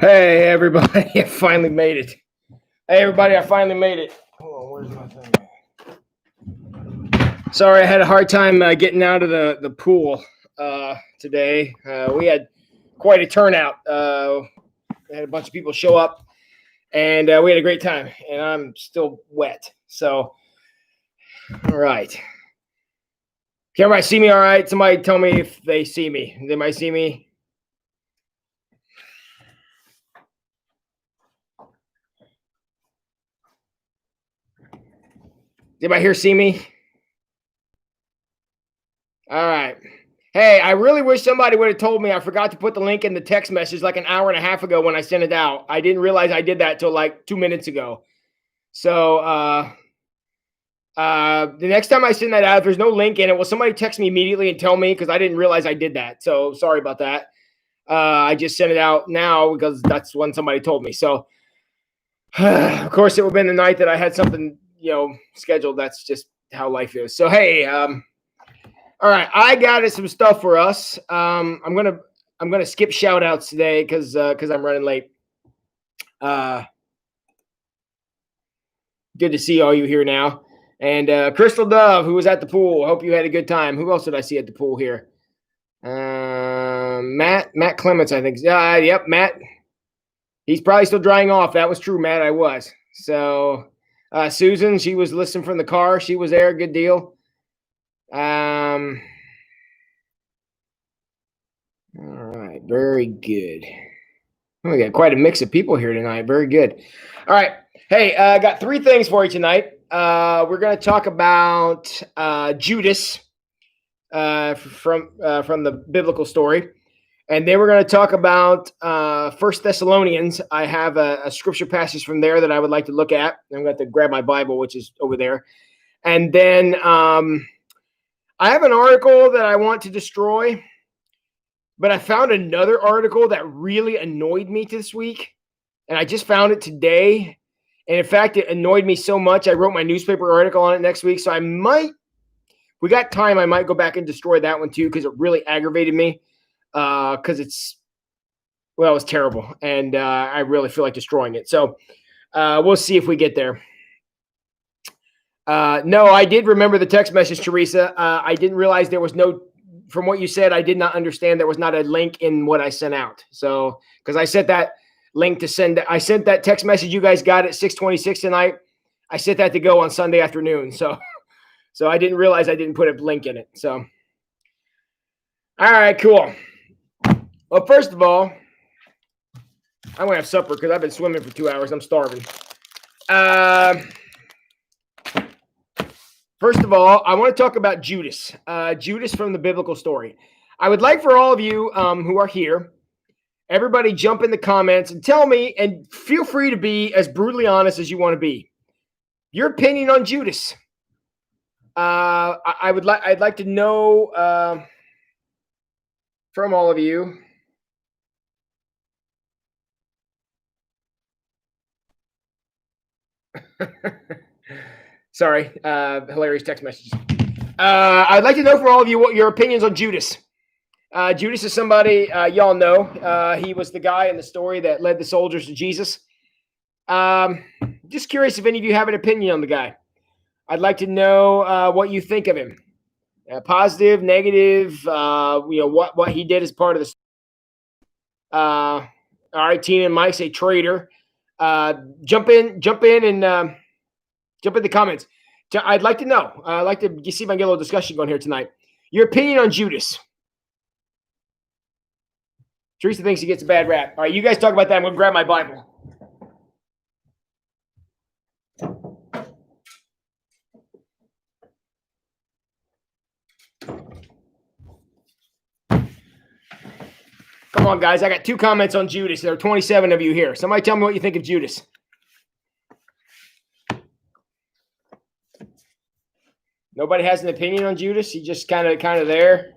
Hey, everybody, I finally made it. Hey, everybody, I finally made it. Hold on, where's my thing? Sorry, I had a hard time getting out of the pool today. We had quite a turnout. We had a bunch of people show up, and we had a great time, and I'm still wet. So, all right. Can everybody see me all right? Somebody tell me if they see me. They might see me. Anybody here see me? All right. Hey, I really wish somebody would have told me. I forgot to put the link in the text message like an hour and a half ago when I sent it out. I didn't realize I did that till like 2 minutes ago. So the next time I send that out, if there's no link in it, will somebody text me immediately and tell me, because I didn't realize I did that. So sorry about that. I just sent it out now because that's when somebody told me. So of course it would have been the night that I had something, scheduled. That's just how life is. So hey, all right, I got some stuff for us. I'm gonna skip shout outs today because I'm running late. Good to see all you here now. And Crystal Dove, who was at the pool. Hope you had a good time. Who else did I see at the pool here? Matt Clements, I think. Yep, Matt. He's probably still drying off. That was true, Matt. I was. So Susan, she was listening from the car. She was there. Good deal. All right, very good. We got quite a mix of people here tonight. Very good. All right. Hey, I got three things for you tonight. We're going to talk about Judas from the biblical story. And then we're going to talk about 1 Thessalonians. I have a scripture passage from there that I would like to look at. I'm going to have to grab my Bible, which is over there. And then I have an article that I want to destroy. But I found another article that really annoyed me this week. And I just found it today. And in fact, it annoyed me so much, I wrote my newspaper article on it next week. So we got time, I might go back and destroy that one too, because it really aggravated me. Because it was terrible. And I really feel like destroying it. So we'll see if we get there. No, I did remember the text message, Teresa. I didn't realize there was no... From what you said, I did not understand there was not a link in what I sent out. So, because I sent that link to send, I sent that text message you guys got at 6:26 tonight. I sent that to go on Sunday afternoon. So I didn't realize I didn't put a link in it. So, all right, cool. Well, first of all, I'm gonna have supper because I've been swimming for 2 hours. I'm starving. First of all, I want to talk about Judas. Judas from the biblical story. I would like for all of you who are here, everybody jump in the comments and tell me, and feel free to be as brutally honest as you want to be. Your opinion on Judas. I'd like to know from all of you. Sorry, hilarious text messages. I'd like to know from all of you what your opinions on Judas. Judas is somebody y'all know. He was the guy in the story that led the soldiers to Jesus. Just curious if any of you have an opinion on the guy. I'd like to know what you think of him. Positive, negative, what he did as part of the story. All right, Tina and Mike say traitor. Jump in and jump in the comments. I'd like to know. I'd like to see if I can get a little discussion going here tonight. Your opinion on Judas. Teresa thinks he gets a bad rap. All right, you guys talk about that. I'm going to grab my Bible. Come on, guys. I got 2 comments on Judas. There are 27 of you here. Somebody tell me what you think of Judas. Nobody has an opinion on Judas? He just kind of there.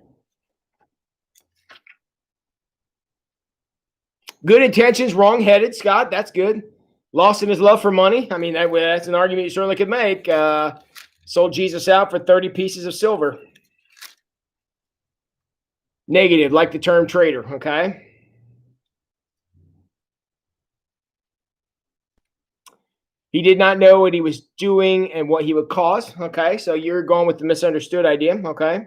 Good intentions, wrong-headed, Scott. That's good. Lost in his love for money. I mean, that's an argument you certainly could make. Sold Jesus out for 30 pieces of silver. Negative, like the term traitor, okay? He did not know what he was doing and what he would cause. Okay, so you're going with the misunderstood idea. Okay.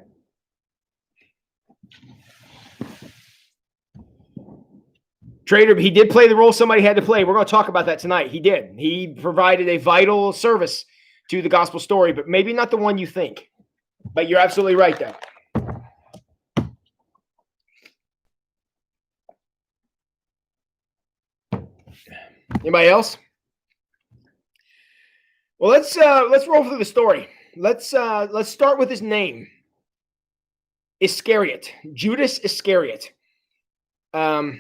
Traitor, he did play the role somebody had to play. We're going to talk about that tonight. He did. He provided a vital service to the gospel story, but maybe not the one you think. But you're absolutely right, though. Anybody else? Well, let's roll through the story. Let's start with his name. Iscariot, Judas Iscariot. Thought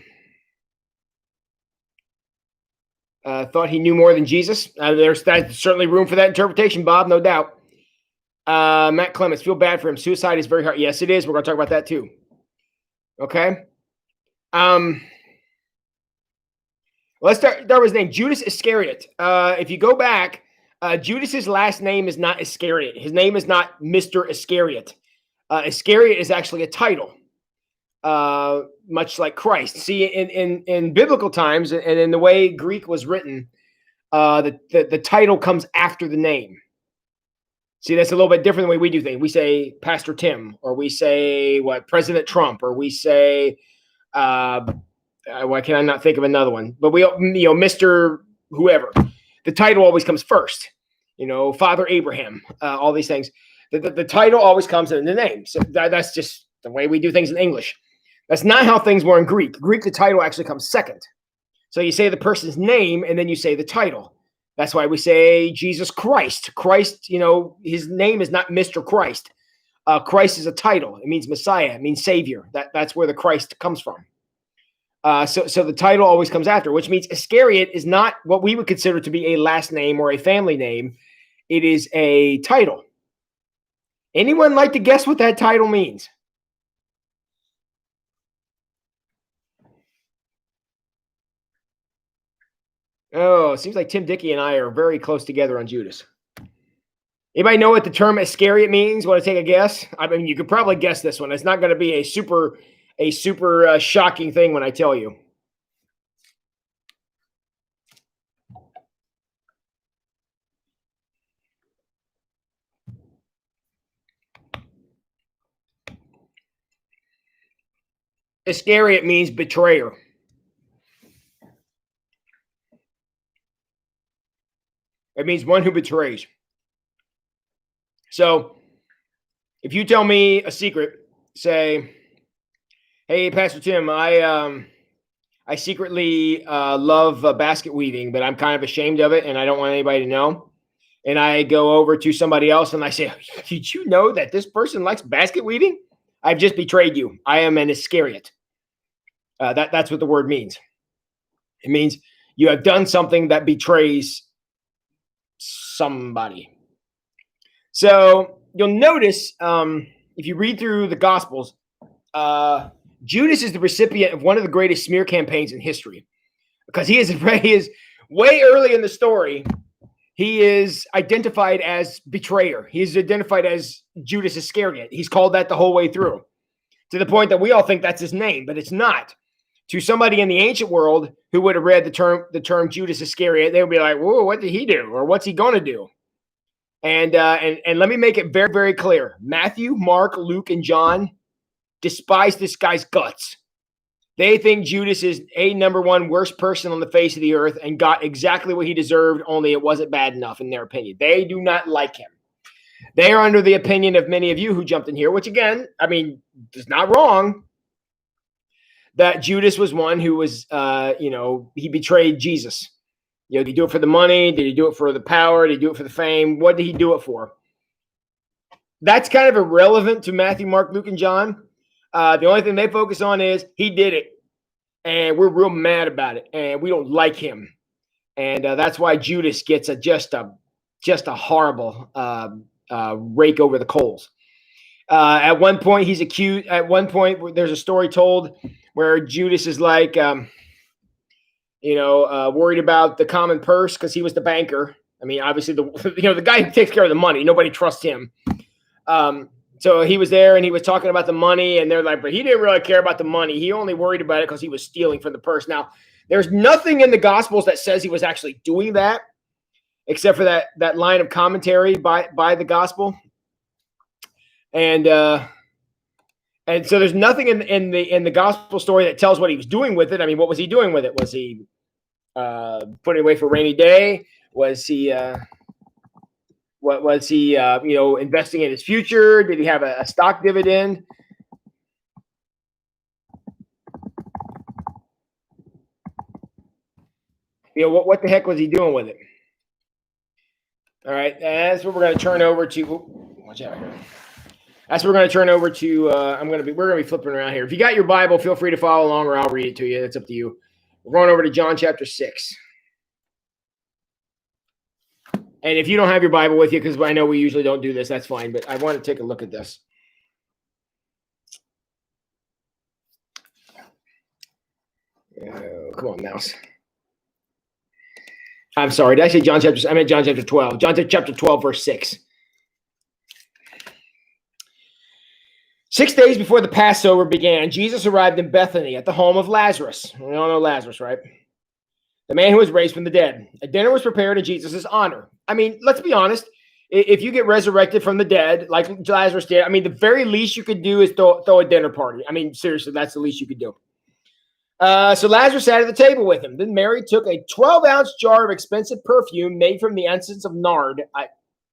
he knew more than Jesus. There's certainly room for that interpretation, Bob, no doubt. Matt Clements, feel bad for him. Suicide is very hard. Yes, it is. We're going to talk about that too. Okay. Let's start with his name, Judas Iscariot. If you go back, Judas's last name is not Iscariot. His name is not Mr. Iscariot. Iscariot is actually a title, much like Christ. See, in biblical times and in the way Greek was written, the title comes after the name. See, that's a little bit different than the way we do things. We say Pastor Tim, or we say President Trump, or we say why can I not think of another one? But we, Mr. Whoever. The title always comes first. Father Abraham, all these things. The title always comes in the name. So that's just the way we do things in English. That's not how things were in Greek. Greek, the title actually comes second. So you say the person's name, and then you say the title. That's why we say Jesus Christ. Christ, his name is not Mr. Christ. Christ is a title. It means Messiah. It means Savior. That's where the Christ comes from. So the title always comes after, which means Iscariot is not what we would consider to be a last name or a family name. It is a title. Anyone like to guess what that title means? Oh, it seems like Tim Dickey and I are very close together on Judas. Anybody know what the term Iscariot means? Want to take a guess? I mean, you could probably guess this one. It's not going to be a super shocking thing when I tell you. Iscariot means betrayer. It means one who betrays. So if you tell me a secret, say, hey, Pastor Tim, I secretly love basket weaving, but I'm kind of ashamed of it, and I don't want anybody to know. And I go over to somebody else, and I say, did you know that this person likes basket weaving? I've just betrayed you. I am an Iscariot. That's what the word means. It means you have done something that betrays somebody. So you'll notice if you read through the Gospels, Judas is the recipient of one of the greatest smear campaigns in history, because he is way early in the story. He is identified as betrayer. He is identified as Judas Iscariot. He's called that the whole way through, to the point that we all think that's his name, but it's not. To somebody in the ancient world who would have read the term Judas Iscariot, they would be like, "Whoa, what did he do? Or what's he going to do?" And let me make it very, very clear: Matthew, Mark, Luke, and John despise this guy's guts. They think Judas is a number one worst person on the face of the earth and got exactly what he deserved, only it wasn't bad enough in their opinion. They do not like him. They are under the opinion of many of you who jumped in here, which again, I mean, is not wrong, that Judas was one who was, he betrayed Jesus. Did he do it for the money? Did he do it for the power? Did he do it for the fame? What did he do it for? That's kind of irrelevant to Matthew, Mark, Luke, and John. The only thing they focus on is he did it, and we're real mad about it, and we don't like him, and that's why Judas gets just a horrible rake over the coals. At one point, he's accused. At one point, there's a story told where Judas is like, worried about the common purse because he was the banker. I mean, obviously, the guy who takes care of the money, nobody trusts him. So he was there and he was talking about the money, and they're like, but he didn't really care about the money. He only worried about it because he was stealing from the purse. Now, there's nothing in the Gospels that says he was actually doing that. except for that line of commentary by the gospel. And so there's nothing in the gospel story that tells what he was doing with it. I mean, what was he doing with it? Was he putting it away for a rainy day? Was he what was he investing in his future? Did he have a stock dividend? What the heck was he doing with it? All right, that's what we're going to turn over to. Watch out here. That's what we're going to turn over to. We're going to be flipping around here. If you got your Bible, feel free to follow along, or I'll read it to you. It's up to you. We're going over to John chapter 6. And if you don't have your Bible with you, because I know we usually don't do this, that's fine. But I want to take a look at this. Come on, mouse. I'm sorry. Did I say John chapter? I meant John chapter 12. John chapter 12, verse 6. 6 days before the Passover began, Jesus arrived in Bethany at the home of Lazarus. We all know Lazarus, right? The man who was raised from the dead. A dinner was prepared in Jesus' honor. I mean, let's be honest. If you get resurrected from the dead, like Lazarus did, I mean, the very least you could do is throw a dinner party. I mean, seriously, that's the least you could do. So Lazarus sat at the table with him. Then Mary took a 12-ounce jar of expensive perfume made from the essence of nard.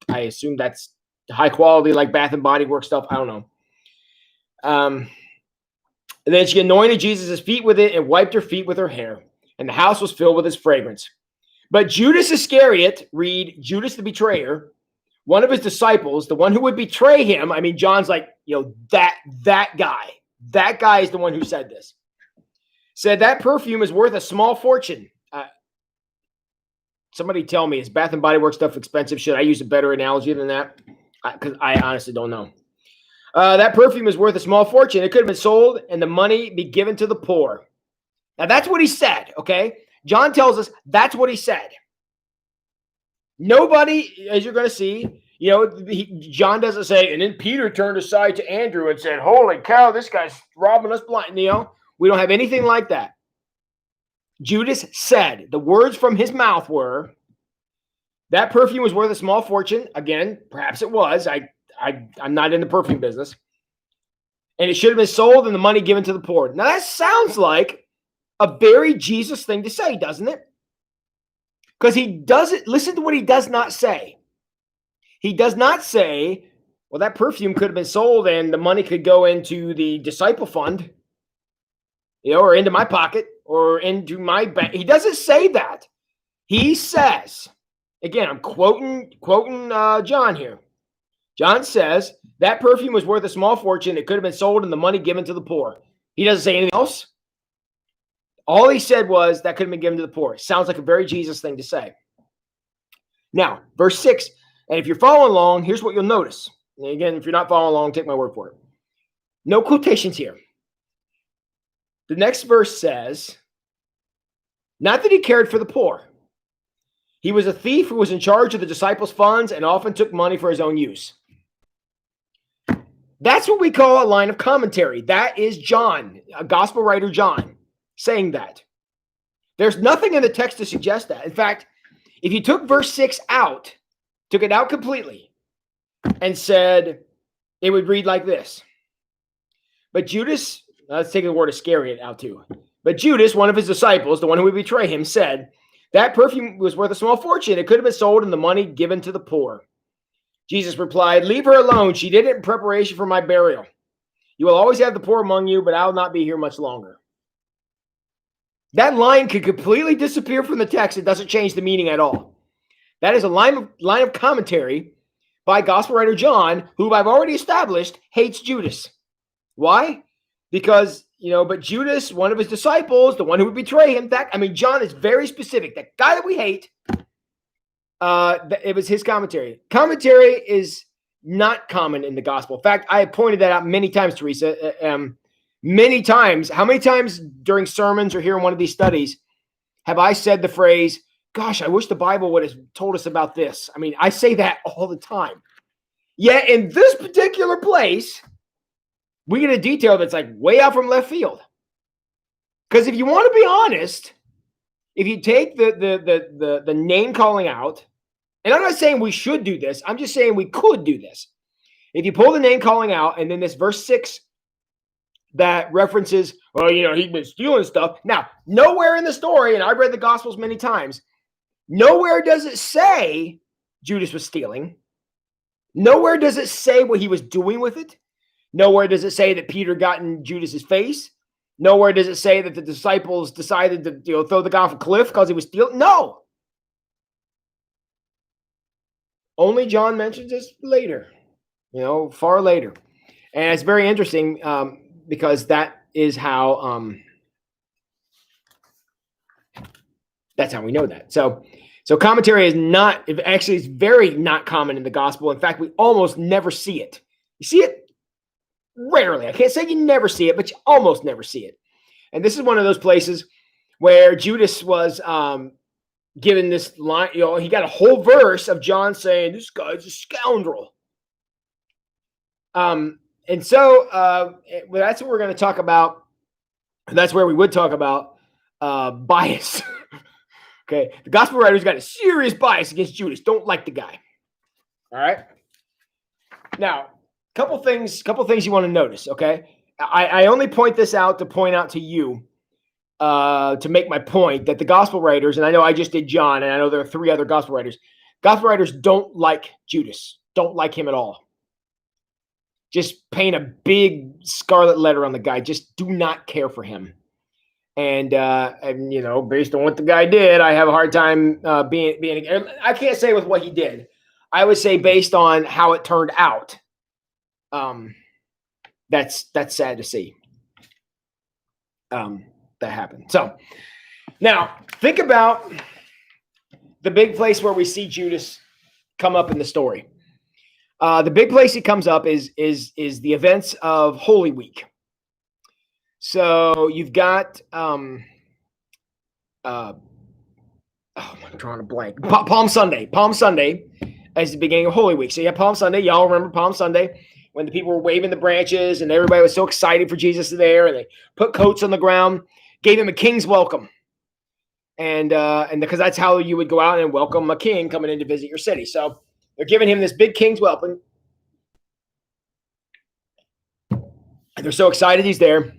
I assume that's high quality, like Bath and Body Works stuff. I don't know. And then she anointed Jesus' feet with it and wiped her feet with her hair. And the house was filled with his fragrance. But Judas Iscariot, read Judas the betrayer, one of his disciples, the one who would betray him. I mean, John's like, that guy. That guy is the one who said this. Said that perfume is worth a small fortune. Somebody tell me, is Bath and Body Works stuff expensive? Should I use a better analogy than that? Because I honestly don't know. That perfume is worth a small fortune. It could have been sold and the money be given to the poor. Now, that's what he said, okay? John tells us that's what he said. Nobody, as you're going to see, John doesn't say, and then Peter turned aside to Andrew and said, holy cow, this guy's robbing us blind. We don't have anything like that. Judas said, the words from his mouth were, that perfume was worth a small fortune. Again, perhaps it was. I'm not in the perfume business. And it should have been sold and the money given to the poor. Now, that sounds like a very Jesus thing to say, doesn't it? Because he doesn't, listen to what he does not say. He does not say, well, that perfume could have been sold and the money could go into the disciple fund, or into my pocket or into my bank. He doesn't say that. He says, again, I'm quoting John here. John says that perfume was worth a small fortune. It could have been sold and the money given to the poor. He doesn't say anything else. All he said was that could have been given to the poor. Sounds like a very Jesus thing to say. Now, verse 6, and if you're following along, here's what you'll notice. And again, if you're not following along, take my word for it. No quotations here. The next verse says, not that he cared for the poor. He was a thief who was in charge of the disciples' funds and often took money for his own use. That's what we call a line of commentary. That is John, a gospel writer John, saying that. There's nothing in the text to suggest that. In fact, if you took verse 6 out, took it out completely, and said, it would read like this. But Judas, let's take the word Iscariot out too. But Judas, one of his disciples, the one who would betray him, said, that perfume was worth a small fortune. It could have been sold and the money given to the poor. Jesus replied, leave her alone. She did it in preparation for my burial. You will always have the poor among you, but I will not be here much longer. That line could completely disappear from the text. It doesn't change the meaning at all. That is a line of commentary by gospel writer John, who I've already established hates Judas. Why? Because, but Judas, one of his disciples, the one who would betray him, John is very specific. That guy that we hate, it was his commentary. Commentary is not common in the gospel. In fact, I have pointed that out many times, Teresa. Many times. How many times during sermons or here in one of these studies have I said the phrase, gosh, I wish the Bible would have told us about this? I say that all the time. Yet in this particular place, we get a detail that's like way out from left field. Because if you want to be honest, if you take the name calling out And I'm not saying we should do this. I'm just saying we could do this. If you pull the name calling out, and then this verse 6 that references, well, he'd been stealing stuff. Now, nowhere in the story, and I've read the Gospels many times, nowhere does it say Judas was stealing. Nowhere does it say what he was doing with it. Nowhere does it say that Peter got in Judas's face. Nowhere does it say that the disciples decided to throw the guy off a cliff because he was stealing. No. Only John mentions this later, far later. And it's very interesting because that is how that's how we know that. So commentary is not, actually it's very not common in the gospel. In fact, we almost never see it. You see it rarely. I can't say you never see it, but you almost never see it. And this is one of those places where Judas was given this line, he got a whole verse of John saying, this guy's a scoundrel. And so that's what we're going to talk about. That's where we would talk about bias. Okay. The gospel writers got a serious bias against Judas. Don't like the guy. All right. Now, couple things you want to notice. Okay. I only point this out to point out to you to make my point that the gospel writers, and I know I just did John, and I know there are 3 other gospel writers. Gospel writers don't like Judas. Don't like him at all. Just paint a big scarlet letter on the guy. Just do not care for him. And based on what the guy did, I have a hard time being. I can't say with what he did. I would say based on how it turned out. That's sad to see. That happened. So now think about the big place where we see Judas come up in the story. The big place he comes up is the events of Holy Week. So you've got I'm drawing a blank. Palm Sunday. Palm Sunday is the beginning of Holy Week. So you have Palm Sunday. Y'all remember Palm Sunday when the people were waving the branches and everybody was so excited for Jesus there, and they put coats on the ground, gave him a king's welcome. And because that's how you would go out and welcome a king coming in to visit your city. So they're giving him this big king's welcome. And they're so excited he's there.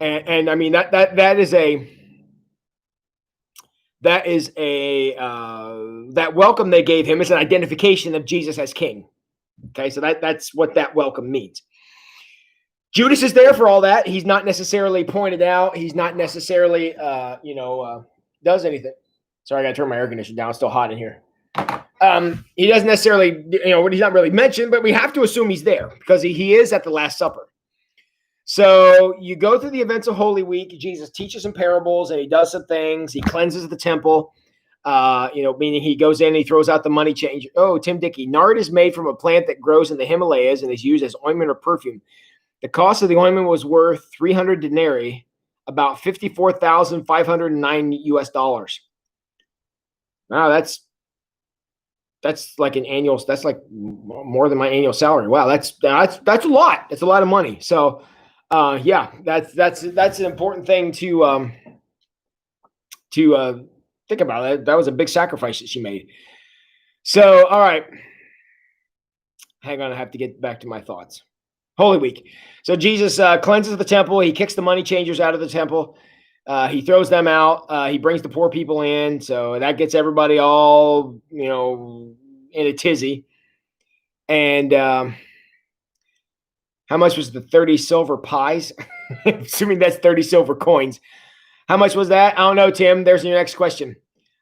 And I mean, that welcome they gave him is an identification of Jesus as king. Okay, so that's what that welcome means. Judas is there for all that. He's not necessarily pointed out. He's not necessarily, does anything. Sorry, I got to turn my air conditioner down. It's still hot in here. He doesn't necessarily, he's not really mentioned, but we have to assume he's there because he is at the Last Supper. So you go through the events of Holy Week. Jesus teaches some parables and he does some things. He cleanses the temple, meaning he goes in and he throws out the money changer. Oh, Tim Dickey. Nard is made from a plant that grows in the Himalayas and is used as ointment or perfume. The cost of the ointment was worth 300 denarii, about $54,509. Wow, that's like an annual. That's like more than my annual salary. Wow, that's a lot. That's a lot of money. So, that's an important thing to think about. That was a big sacrifice that she made. So, all right, hang on. I have to get back to my thoughts. Holy Week. So Jesus cleanses the temple. He kicks the money changers out of the temple. He throws them out. He brings the poor people in. So that gets everybody all, in a tizzy. And how much was the 30 silver pies? Assuming that's 30 silver coins. How much was that? I don't know, Tim. There's your next question.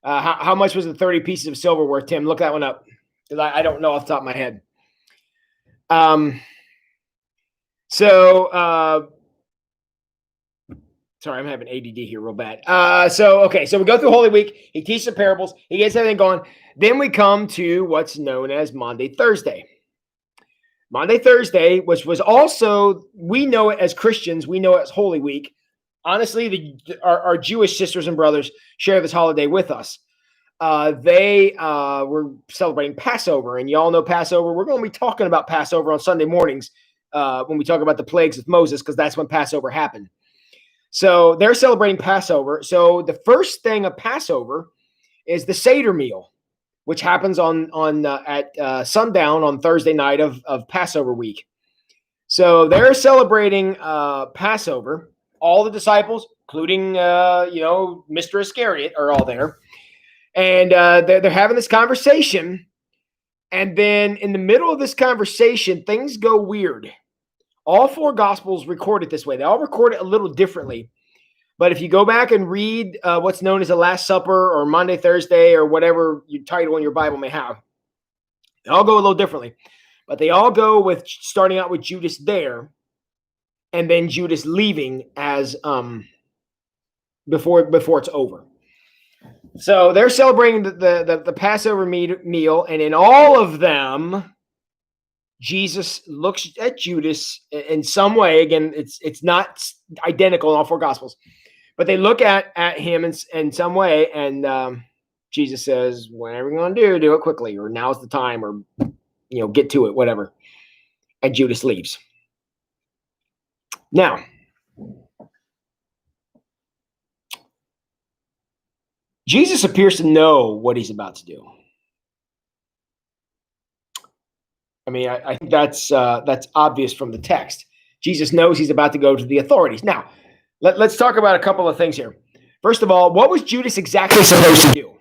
How much was the 30 pieces of silver worth, Tim? Look that one up. Because I don't know off the top of my head. Sorry, I'm having ADD here real bad. So we go through Holy Week. He teaches the parables. He gets everything going. Then we come to what's known as Maundy Thursday. Maundy Thursday, which was also, we know it as Christians, we know it as Holy Week. Honestly, our Jewish sisters and brothers share this holiday with us. They were celebrating Passover, and y'all know Passover. We're going to be talking about Passover on Sunday mornings when we talk about the plagues of Moses, because that's when Passover happened. So they're celebrating Passover. So the first thing of Passover is the Seder meal. which happens at sundown on Thursday night of Passover week. So they're celebrating Passover. All the disciples, including Mr. Iscariot, are all there, and they're having this conversation. And then in the middle of this conversation, things go weird. All four Gospels record it this way. They all record it a little differently. But if you go back and read what's known as the Last Supper or Monday, Thursday, or whatever your title in your Bible may have, they all go a little differently. But they all go with starting out with Judas there, and then Judas leaving as before it's over. So they're celebrating the Passover meal, and in all of them, Jesus looks at Judas in some way. Again, it's not identical in all four Gospels, but they look at him in some way, and Jesus says, "Whatever you're going to do it quickly, or now's the time, or get to it, whatever." And Judas leaves. Now, Jesus appears to know what he's about to do. I mean, I think that's obvious from the text. Jesus knows he's about to go to the authorities. Now, let's talk about a couple of things here. First of all, what was Judas exactly supposed to do?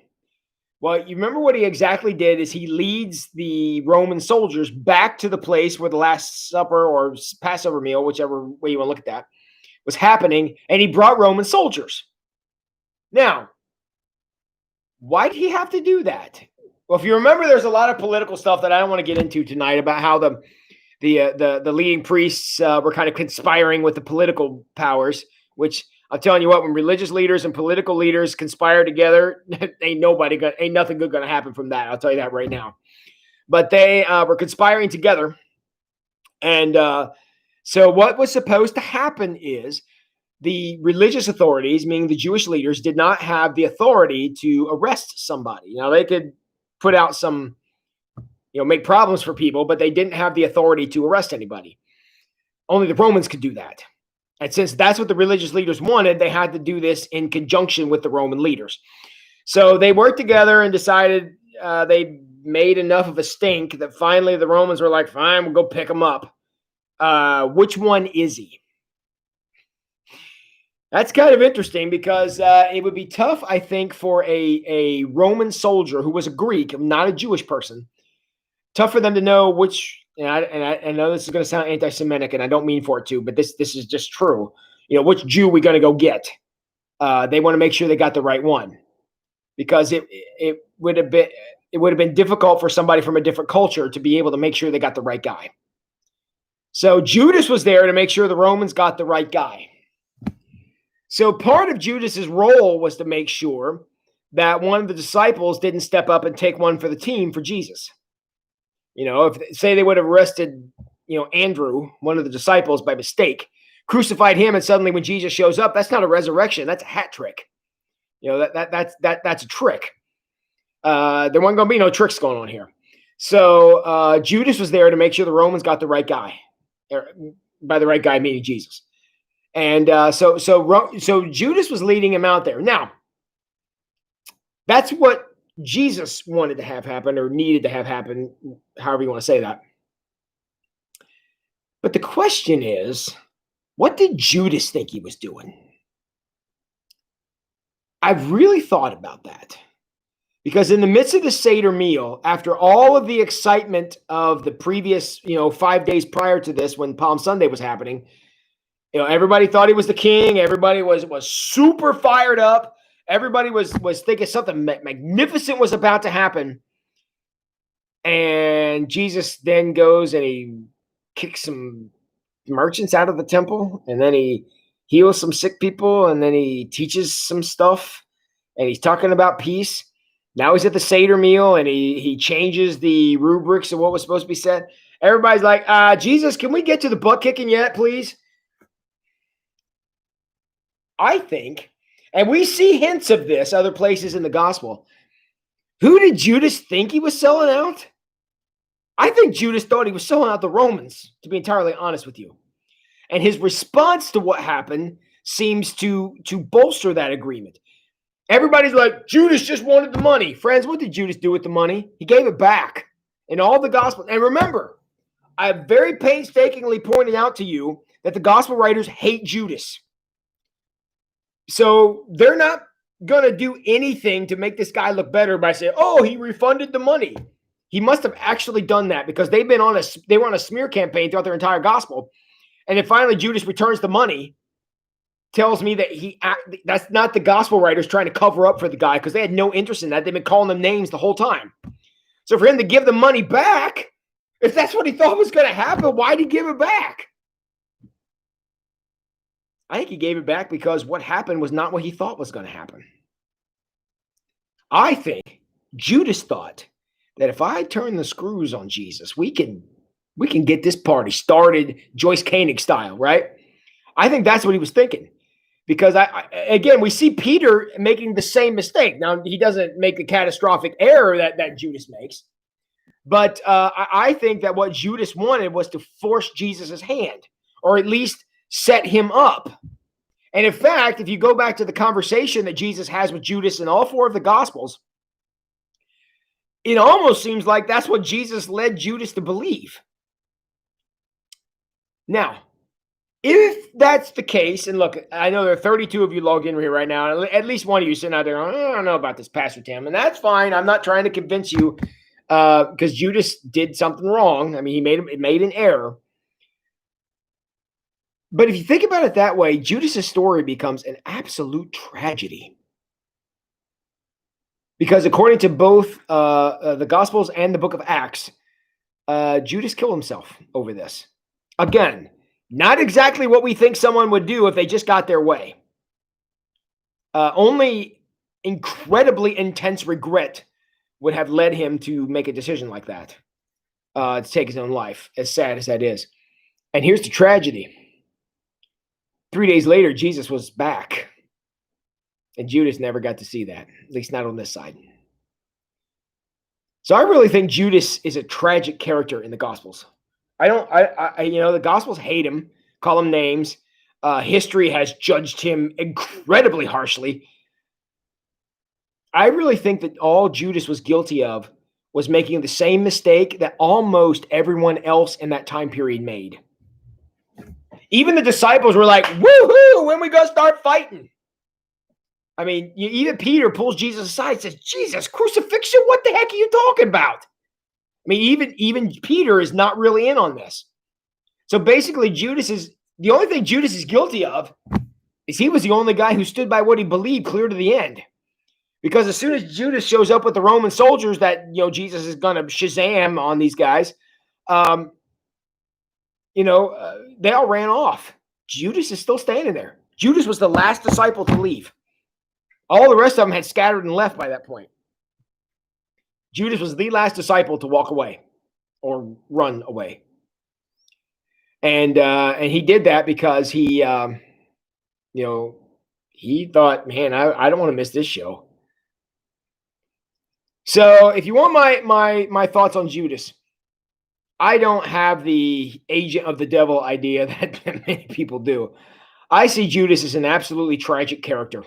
Well, you remember what he exactly did is he leads the Roman soldiers back to the place where the Last Supper or Passover meal, whichever way you want to look at that, was happening, and he brought Roman soldiers. Now, why did he have to do that? Well, if you remember, there's a lot of political stuff that I don't want to get into tonight about how the leading priests were kind of conspiring with the political powers, which I'm telling you what, when religious leaders and political leaders conspire together, ain't nothing good going to happen from that. I'll tell you that right now. But they were conspiring together. And so what was supposed to happen is the religious authorities, meaning the Jewish leaders, did not have the authority to arrest somebody. Now, they could put out some, make problems for people, but they didn't have the authority to arrest anybody. Only the Romans could do that. And since that's what the religious leaders wanted, they had to do this in conjunction with the Roman leaders. So they worked together and decided they made enough of a stink that finally the Romans were like, fine, we'll go pick him up. Which one is he? That's kind of interesting because it would be tough, I think, for a Roman soldier who was a Greek, not a Jewish person, tough for them to know which, and I know this is going to sound anti-Semitic, and I don't mean for it to, but this is just true. Which Jew we going to go get? They want to make sure they got the right one, because it would have been difficult for somebody from a different culture to be able to make sure they got the right guy. So Judas was there to make sure the Romans got the right guy. So part of Judas's role was to make sure that one of the disciples didn't step up and take one for the team for Jesus. If say they would have arrested, Andrew, one of the disciples, by mistake, crucified him, and suddenly when Jesus shows up, that's not a resurrection, that's a hat trick. That's a trick. There wasn't going to be no tricks going on here. So Judas was there to make sure the Romans got the right guy. By the right guy, meaning Jesus. And so Judas was leading him out there. Now, that's what Jesus wanted to have happen, or needed to have happen, however you want to say that. But the question is, what did Judas think he was doing? I've really thought about that. Because in the midst of the Seder meal, after all of the excitement of the previous, 5 days prior to this, when Palm Sunday was happening, everybody thought he was the king. Everybody was super fired up. Everybody was thinking something magnificent was about to happen. And Jesus then goes and he kicks some merchants out of the temple. And then he heals some sick people. And then he teaches some stuff. And he's talking about peace. Now he's at the Seder meal and he changes the rubrics of what was supposed to be said. Everybody's like, Jesus, can we get to the butt kicking yet, please? I think, and we see hints of this other places in the gospel. Who did Judas think he was selling out? I think Judas thought he was selling out the Romans, to be entirely honest with you. And his response to what happened seems to bolster that agreement. Everybody's like, Judas just wanted the money. Friends, what did Judas do with the money? He gave it back in all the gospel. And remember, I very painstakingly pointed out to you that the gospel writers hate Judas. So they're not going to do anything to make this guy look better by saying, oh, he refunded the money. He must have actually done that because they were on a smear campaign throughout their entire gospel. And then finally Judas returns the money, tells me that that's not the gospel writers trying to cover up for the guy because they had no interest in that. They've been calling them names the whole time. So for him to give the money back, if that's what he thought was going to happen, why did he give it back? I think he gave it back because what happened was not what he thought was going to happen. I think Judas thought that if I turn the screws on Jesus, we can get this party started Joyce Koenig style, right? I think that's what he was thinking. Because again, we see Peter making the same mistake. Now, he doesn't make the catastrophic error that Judas makes. But I think that what Judas wanted was to force Jesus' hand, or at least set him up. And in fact, if you go back to the conversation that Jesus has with Judas in all four of the Gospels, it almost seems like that's what Jesus led Judas to believe. Now, if that's the case, and look, I know there are 32 of you logged in here right now, and at least one of you sitting out there, I don't know about this, Pastor Tim, and that's fine. I'm not trying to convince you because Judas did something wrong. I mean, he made an error. But if you think about it that way, Judas' story becomes an absolute tragedy. Because according to both the Gospels and the book of Acts, Judas killed himself over this. Again, not exactly what we think someone would do if they just got their way. Only incredibly intense regret would have led him to make a decision like that, to take his own life, as sad as that is. And here's the tragedy. 3 days later, Jesus was back. And Judas never got to see that, at least not on this side. So I really think Judas is a tragic character in the Gospels. The Gospels hate him, call him names. History has judged him incredibly harshly. I really think that all Judas was guilty of was making the same mistake that almost everyone else in that time period made. Even the disciples were like, woohoo, when we go start fighting? I mean, even Peter pulls Jesus aside and says, Jesus, crucifixion, what the heck are you talking about? I mean, even Peter is not really in on this. So basically, the only thing Judas is guilty of is he was the only guy who stood by what he believed clear to the end. Because as soon as Judas shows up with the Roman soldiers that, Jesus is going to Shazam on these guys, they all ran off. Judas is still standing there. Judas was the last disciple to leave. All the rest of them had scattered and left by that point. Judas was the last disciple to walk away or run away. And he did that because he thought, man, I don't want to miss this show. So if you want my thoughts on Judas, I don't have the agent of the devil idea that many people do. I see Judas as an absolutely tragic character.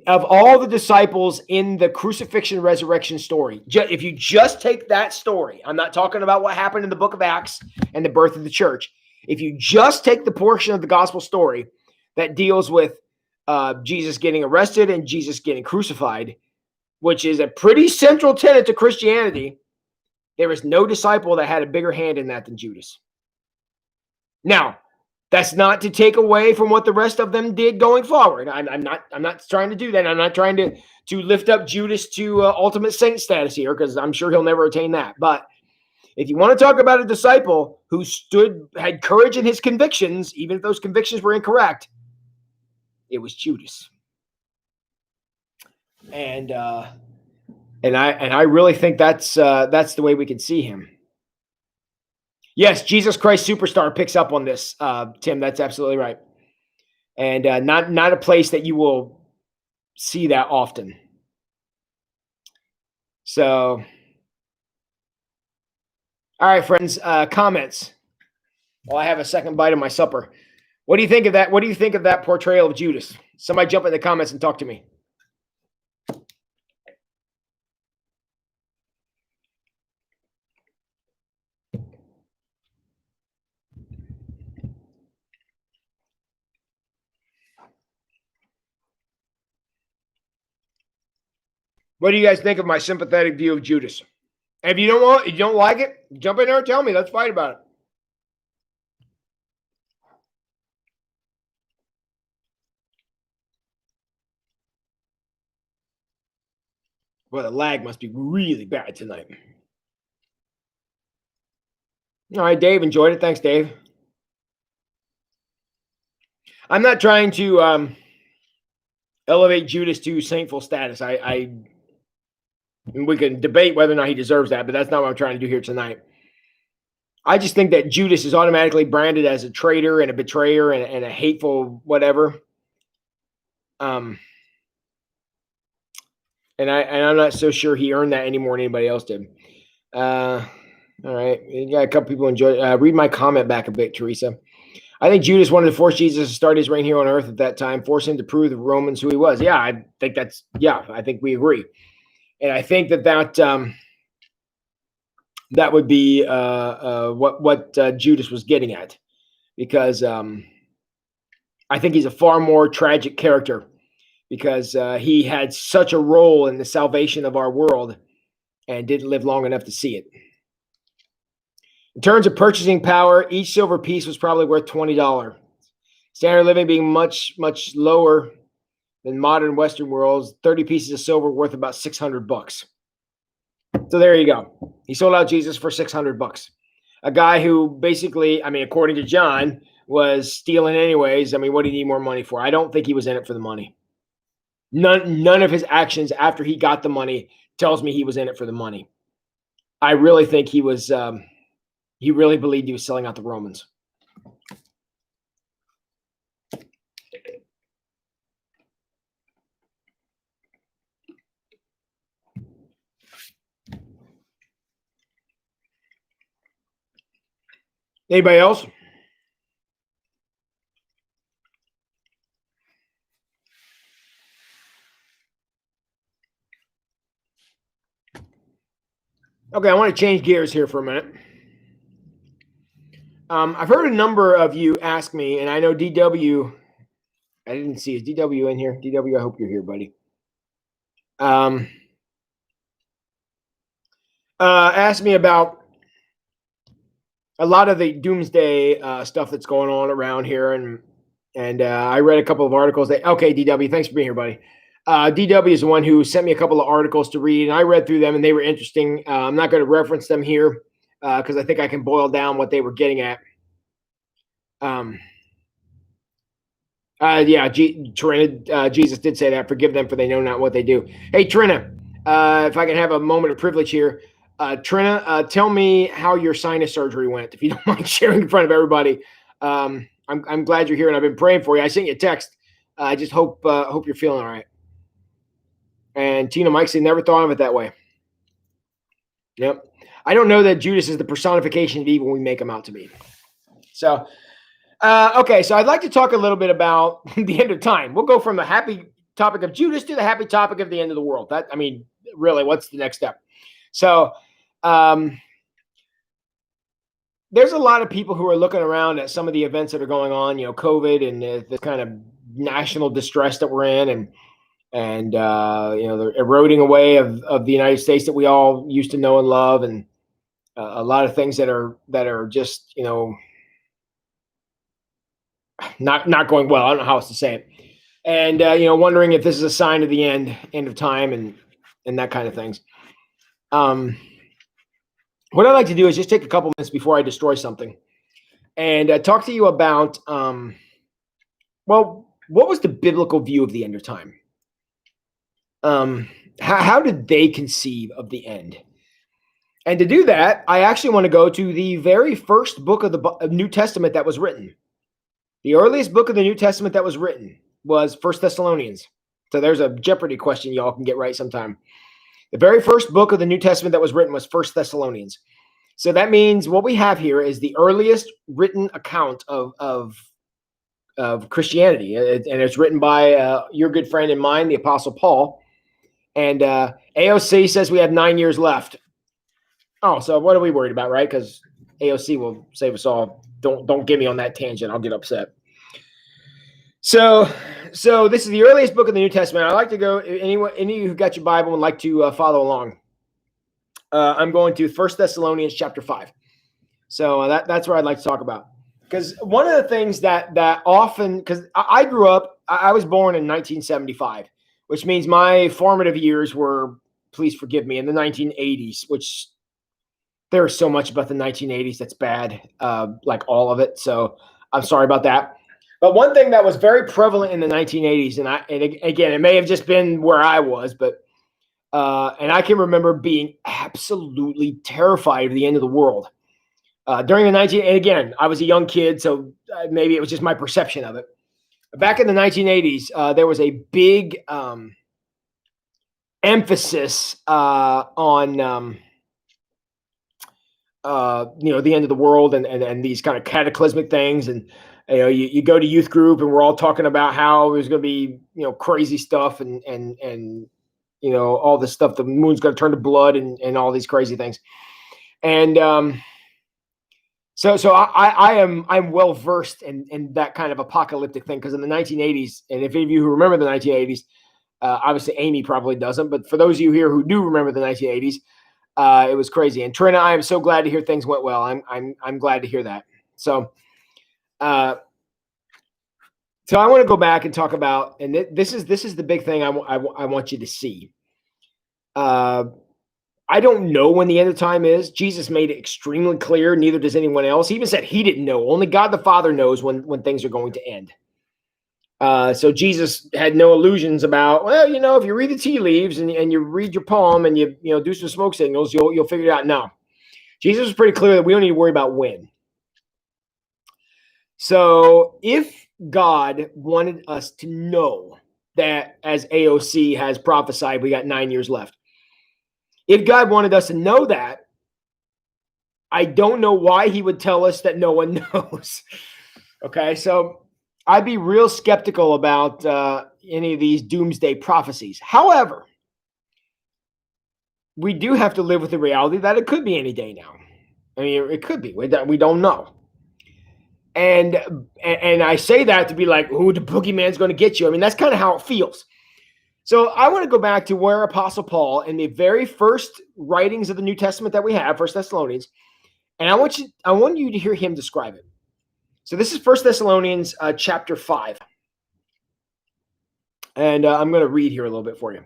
Of all the disciples in the crucifixion resurrection story, if you just take that story, I'm not talking about what happened in the book of Acts and the birth of the church. If you just take the portion of the gospel story that deals with Jesus getting arrested and Jesus getting crucified, which is a pretty central tenet to Christianity, there is no disciple that had a bigger hand in that than Judas. Now, that's not to take away from what the rest of them did going forward. I'm not trying to do that. I'm not trying to lift up Judas to ultimate saint status here, because I'm sure he'll never attain that. But if you want to talk about a disciple who had courage in his convictions, even if those convictions were incorrect, it was Judas. And I really think that's the way we can see him. Yes, Jesus Christ Superstar picks up on this, Tim. That's absolutely right. And not a place that you will see that often. So, all right, friends, comments. Well, I have a second bite of my supper. What do you think of that? What do you think of that portrayal of Judas? Somebody jump in the comments and talk to me. What do you guys think of my sympathetic view of Judas? And if you don't like it, jump in there and tell me. Let's fight about it. Well, the lag must be really bad tonight. All right, Dave, enjoyed it. Thanks, Dave. I'm not trying to elevate Judas to saintful status. We can debate whether or not he deserves that, but that's not what I'm trying to do here tonight. I just think that Judas is automatically branded as a traitor and a betrayer and a hateful whatever. And I'm not so sure he earned that any more than anybody else did. All right, you got a couple people enjoy. Read my comment back a bit, Teresa. I think Judas wanted to force Jesus to start his reign here on earth at that time, force him to prove to the Romans who he was. Yeah, I think I think we agree. And I think that would be what Judas was getting at, because I think he's a far more tragic character, because he had such a role in the salvation of our world and didn't live long enough to see it. In terms of purchasing power, each silver piece was probably worth $20. Standard of living being much, much lower than modern Western worlds, 30 pieces of silver worth about $600. So there you go. He sold out Jesus for $600. A guy who basically, I mean, according to John, was stealing anyways. I mean, what did he need more money for? I don't think he was in it for the money. None of his actions after he got the money tells me he was in it for the money. I really think he was. He really believed he was selling out the Romans. Anybody else? Okay, I want to change gears here for a minute. I've heard a number of you ask me, and I know DW. I didn't see, is DW in here? DW, I hope you're here, buddy. Asked me about a lot of the doomsday stuff that's going on around here, and I read a couple of articles. Okay, DW, thanks for being here, buddy. DW is the one who sent me a couple of articles to read, and I read through them, and they were interesting. I'm not going to reference them here because I think I can boil down what they were getting at. Trina, Jesus did say that. Forgive them, for they know not what they do. Hey, Trina, if I can have a moment of privilege here. Trina, tell me how your sinus surgery went, if you don't mind sharing in front of everybody. I'm glad you're here, and I've been praying for you. I sent you a text. I just hope you're feeling all right. And Tina Mike said, never thought of it that way. Yep. I don't know that Judas is the personification of evil we make him out to be. So, okay. So I'd like to talk a little bit about the end of time. We'll go from the happy topic of Judas to the happy topic of the end of the world. Really, what's the next step? So, there's a lot of people who are looking around at some of the events that are going on, COVID and the kind of national distress that we're in, and the eroding away of the United States that we all used to know and love, and a lot of things that are just not going well. I don't know how else to say it, and wondering if this is a sign of the end of time and that kind of things. What I'd like to do is just take a couple minutes before I destroy something and talk to you about, what was the biblical view of the end of time? How did they conceive of the end? And to do that, I actually want to go to the very first book of the New Testament that was written. The earliest book of the New Testament that was written was 1 Thessalonians. So there's a Jeopardy question y'all can get right sometime. The very first book of the New Testament that was written was 1 Thessalonians. So that means what we have here is the earliest written account of Christianity. And it's written by your good friend and mine, the Apostle Paul. And AOC says we have 9 years left. Oh, so what are we worried about, right? Because AOC will save us all. Don't get me on that tangent. I'll get upset. So So this is the earliest book of the New Testament. I like to go, any of you who got your Bible and like to follow along. I'm going to 1 Thessalonians chapter 5. So that's where I'd like to talk about. Because one of the things that often, because I grew up, I was born in 1975, which means my formative years were, please forgive me, in the 1980s, which there's so much about the 1980s that's bad, like all of it. So I'm sorry about that. But one thing that was very prevalent in the 1980s, and again, it may have just been where I was, but and I can remember being absolutely terrified of the end of the world. During the and again, I was a young kid, so maybe it was just my perception of it. Back in the 1980s, there was a big emphasis on the end of the world and these kind of cataclysmic things. And you go to youth group and we're all talking about how there's going to be crazy stuff and all this stuff. The moon's going to turn to blood and all these crazy things. And so I'm well versed in that kind of apocalyptic thing, because in the 1980s, and if any of you who remember the 1980s, obviously Amy probably doesn't, but for those of you here who do remember the 1980s, it was crazy. And Trina, I am so glad to hear things went well. I'm glad to hear that. So I want to go back and talk about, and this is the big thing I want you to see. I don't know when the end of time is. Jesus made it extremely clear. Neither does anyone else. He even said he didn't know. Only God the Father knows when things are going to end. So Jesus had no illusions about, well, if you read the tea leaves and you read your palm and you do some smoke signals, you'll figure it out. No, Jesus was pretty clear that we don't need to worry about when. So if God wanted us to know that, as AOC has prophesied, we got 9 years left. If God wanted us to know that, I don't know why he would tell us that no one knows. Okay, so I'd be real skeptical about any of these doomsday prophecies. However, we do have to live with the reality that it could be any day now. I mean, it could be. We don't know. And I say that to be like, the boogeyman's going to get you. I mean, that's kind of how it feels. So I want to go back to where Apostle Paul, in the very first writings of the New Testament that we have, 1 Thessalonians, and I want you to hear him describe it. So this is 1 Thessalonians chapter 5. And I'm going to read here a little bit for you.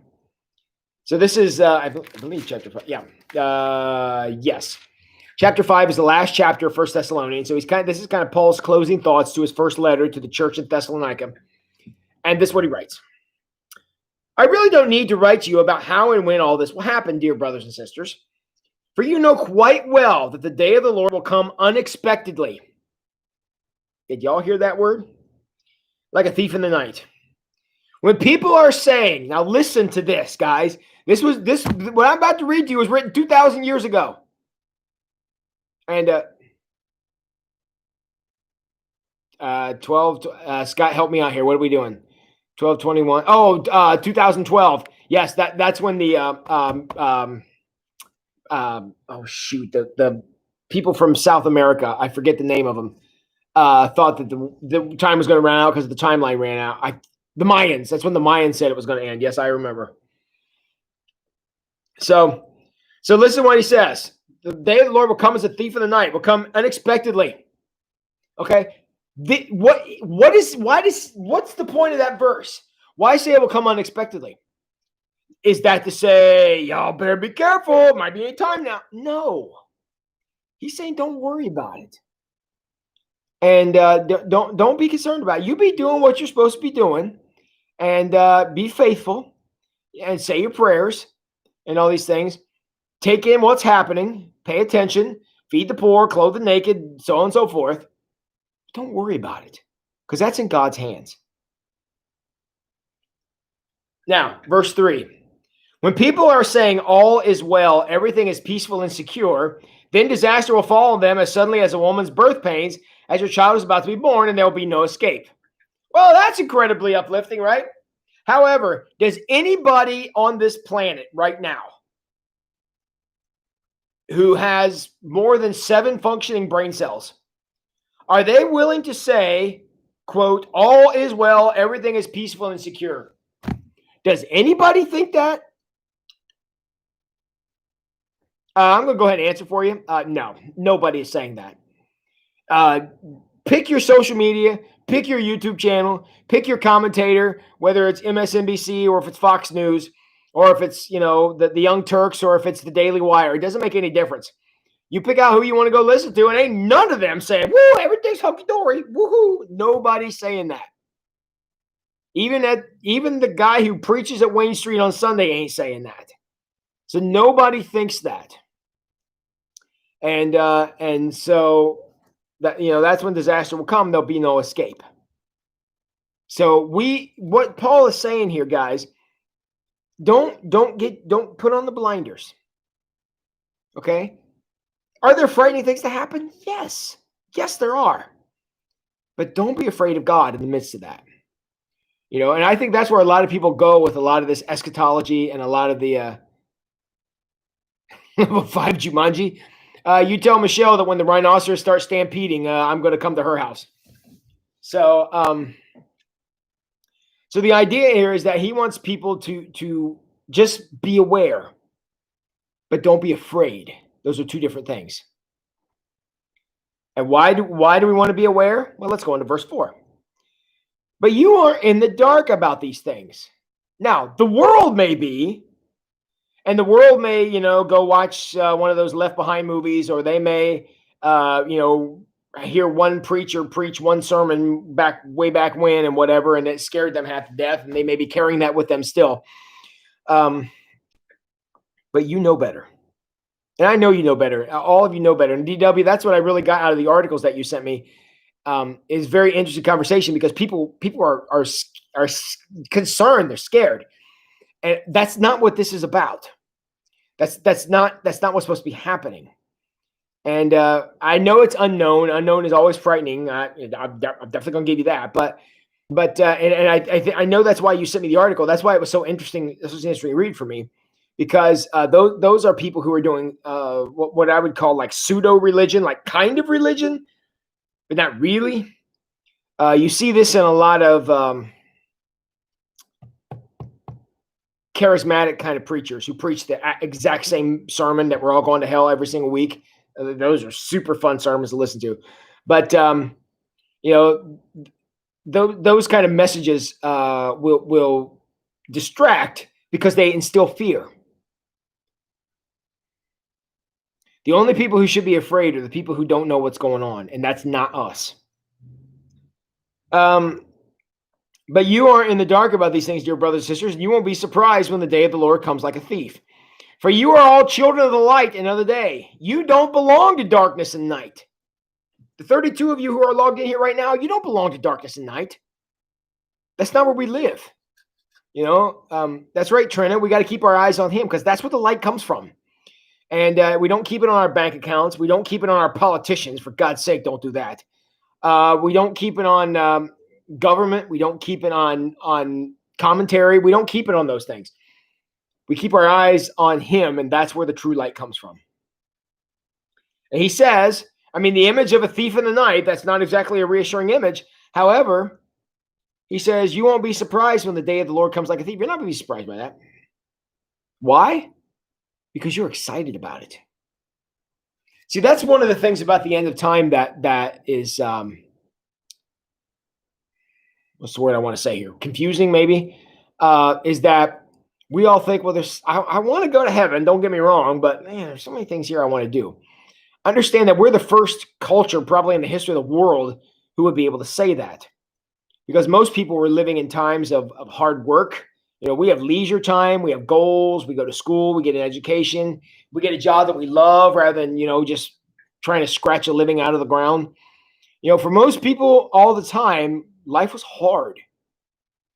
So this is, I believe, chapter 5. Yeah. Yes. Chapter 5 is the last chapter of 1 Thessalonians. So this is kind of Paul's closing thoughts to his first letter to the church in Thessalonica. And this is what he writes. I really don't need to write to you about how and when all this will happen, dear brothers and sisters, for you know quite well that the day of the Lord will come unexpectedly. Did y'all hear that word? Like a thief in the night. When people are saying, now listen to this, guys. What I'm about to read to you was written 2,000 years ago. And 12, Scott, help me out here. What are we doing? 12/21. Oh, 2012. Yes, that's when the the people from South America, I forget the name of them, thought that the time was going to run out because the timeline ran out. The Mayans. That's when the Mayans said it was going to end. Yes, I remember. So listen to what he says. The day of the Lord will come as a thief in the night. Will come unexpectedly. Okay. What's the point of that verse? Why say it will come unexpectedly? Is that to say, y'all better be careful? It might be any time now. No. He's saying don't worry about it. And don't be concerned about it. You be doing what you're supposed to be doing, and be faithful, and say your prayers and all these things. Take in what's happening. Pay attention. Feed the poor, clothe the naked, so on and so forth. Don't worry about it, because that's in God's hands. Now, verse 3. When people are saying all is well, everything is peaceful and secure, then disaster will fall on them as suddenly as a woman's birth pains, as your child is about to be born, and there will be no escape. Well, that's incredibly uplifting, right? However, does anybody on this planet right now who has more than 7 functioning brain cells, are they willing to say quote, all is well, everything is peaceful and secure. Does anybody think that? I'm going to go ahead and answer for you. No, nobody is saying that. Pick your social media, pick your YouTube channel, pick your commentator, whether it's MSNBC or if it's Fox News or if it's, the Young Turks or if it's the Daily Wire. It doesn't make any difference. You pick out who you want to go listen to, and ain't none of them saying, woo, everything's hunky-dory, woohoo. Nobody's saying that. Even the guy who preaches at Wayne Street on Sunday ain't saying that. So nobody thinks that. And so that, that's when disaster will come. There'll be no escape. So what Paul is saying here, guys, don't put on the blinders. Okay? Are there frightening things to happen? Yes. Yes, there are. But don't be afraid of God in the midst of that. And I think that's where a lot of people go with a lot of this eschatology and a lot of the level 5 Jumanji. You tell Michelle that when the rhinoceros starts stampeding, I'm going to come to her house. So the idea here is that he wants people to just be aware, but don't be afraid. Those are two different things. And why do we want to be aware? Well, let's go into verse 4. But you are in the dark about these things. Now, the world may be, and the world may, go watch one of those Left Behind movies, or they may, hear one preacher preach one sermon way back when and whatever, and it scared them half to death, and they may be carrying that with them still. But you know better. And I know you know better. All of you know better. And DW, that's what I really got out of the articles that you sent me. Is very interesting conversation because people are concerned. They're scared. And that's not what this is about. That's not what's supposed to be happening. And I know it's unknown. Unknown is always frightening. I'm definitely going to give you that. But I know that's why you sent me the article. That's why it was so interesting. This was an interesting read for me, because those are people who are doing what I would call like pseudo religion, like kind of religion, but not really. You see this in a lot of charismatic kind of preachers who preach the exact same sermon that we're all going to hell every single week. Those are super fun sermons to listen to. But, those kind of messages will distract because they instill fear. The only people who should be afraid are the people who don't know what's going on, and that's not us. But you are in the dark about these things, dear brothers and sisters, and you won't be surprised when the day of the Lord comes like a thief. For you are all children of the light and of the day. You don't belong to darkness and night. The 32 of you who are logged in here right now, you don't belong to darkness and night. That's not where we live. That's right, Trina. We got to keep our eyes on him because that's where the light comes from. And we don't keep it on our bank accounts. We don't keep it on our politicians. For God's sake, don't do that. We don't keep it on government. We don't keep it on commentary. We don't keep it on those things. We keep our eyes on him, and that's where the true light comes from. And he says, the image of a thief in the night, that's not exactly a reassuring image. However, he says, you won't be surprised when the day of the Lord comes like a thief. You're not going to be surprised by that. Why? Because you're excited about it. See, that's one of the things about the end of time that is, what's the word I want to say here? Confusing, maybe, is that we all think, well, I want to go to heaven. Don't get me wrong, but man, there's so many things here I want to do. Understand that we're the first culture probably in the history of the world who would be able to say that, because most people were living in times of hard work. We have leisure time, we have goals, we go to school, we get an education, we get a job that we love rather than, just trying to scratch a living out of the ground. For most people all the time, life was hard.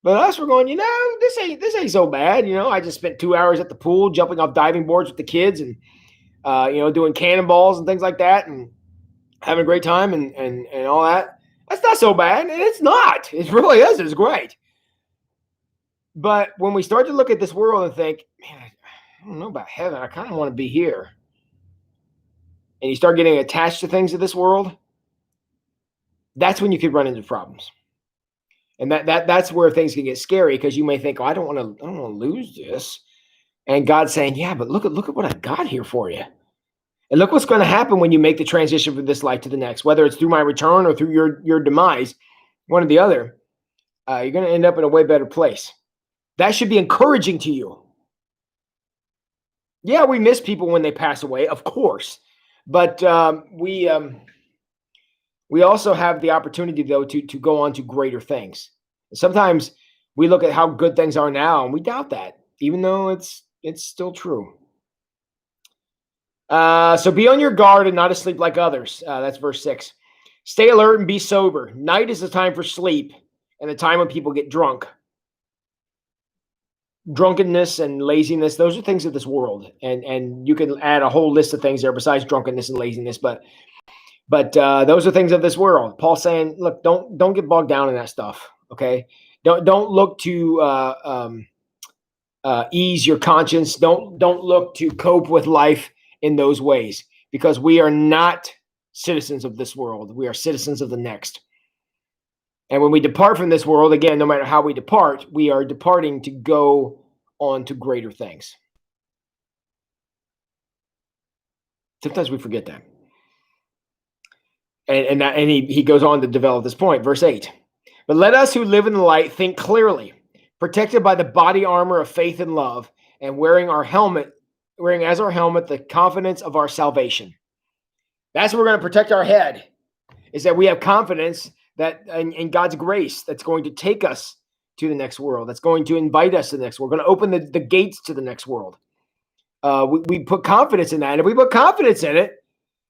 But us, we're going, this ain't so bad. I just spent 2 hours at the pool, jumping off diving boards with the kids and, doing cannonballs and things like that and having a great time and all that. That's not so bad. And it's not. It really is. It's great. But when we start to look at this world and think, man, I don't know about heaven. I kind of want to be here. And you start getting attached to things of this world, that's when you could run into problems. And that's where things can get scary, because you may think, oh, I don't want to lose this. And God's saying, yeah, but look at what I got here for you. And look what's going to happen when you make the transition from this life to the next, whether it's through my return or through your demise, one or the other. You're going to end up in a way better place. That should be encouraging to you. Yeah, we miss people when they pass away, of course, but we also have the opportunity, though, to go on to greater things. Sometimes we look at how good things are now, and we doubt that, even though it's still true. So be on your guard and not asleep like others. That's verse 6. Stay alert and be sober. Night is the time for sleep, and the time when people get drunk. Drunkenness and laziness, those are things of this world, and you can add a whole list of things there besides drunkenness and laziness, but those are things of this world. Paul's saying, look, don't get bogged down in that stuff. Okay, don't look to ease your conscience. Don't look to cope with life in those ways, because we are not citizens of this world. We are citizens of the next. And when we depart from this world, again, no matter how we depart, we are departing to go on to greater things. Sometimes we forget that. And he goes on to develop this point. Verse 8. But let us who live in the light think clearly, protected by the body armor of faith and love, and wearing as our helmet the confidence of our salvation. That's where we're going to protect our head, is that we have confidence that in God's grace that's going to take us to the next world, that's going to invite us to the next world, we're going to open the gates to the next world. We put confidence in that. And if we put confidence in it,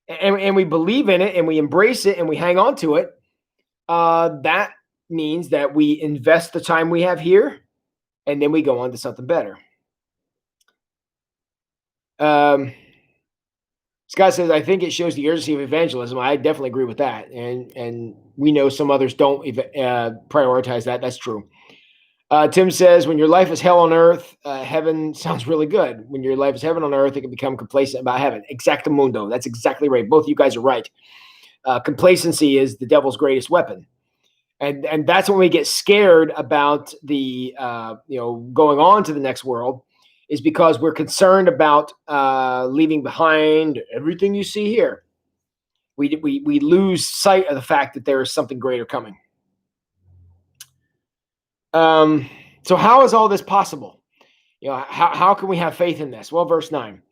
and we believe in it, and we embrace it, and we hang on to it, that means that we invest the time we have here, and then we go on to something better. Scott says, I think it shows the urgency of evangelism. I definitely agree with that. And we know some others don't prioritize that. That's true. Tim says, when your life is hell on earth, heaven sounds really good. When your life is heaven on earth, it can become complacent about heaven. Exactamundo. That's exactly right. Both of you guys are right. Complacency is the devil's greatest weapon. And that's when we get scared about the, going on to the next world, is because we're concerned about leaving behind everything you see here. We lose sight of the fact that there is something greater coming. So how is all this possible? How can we have faith in this? Well, verse 9.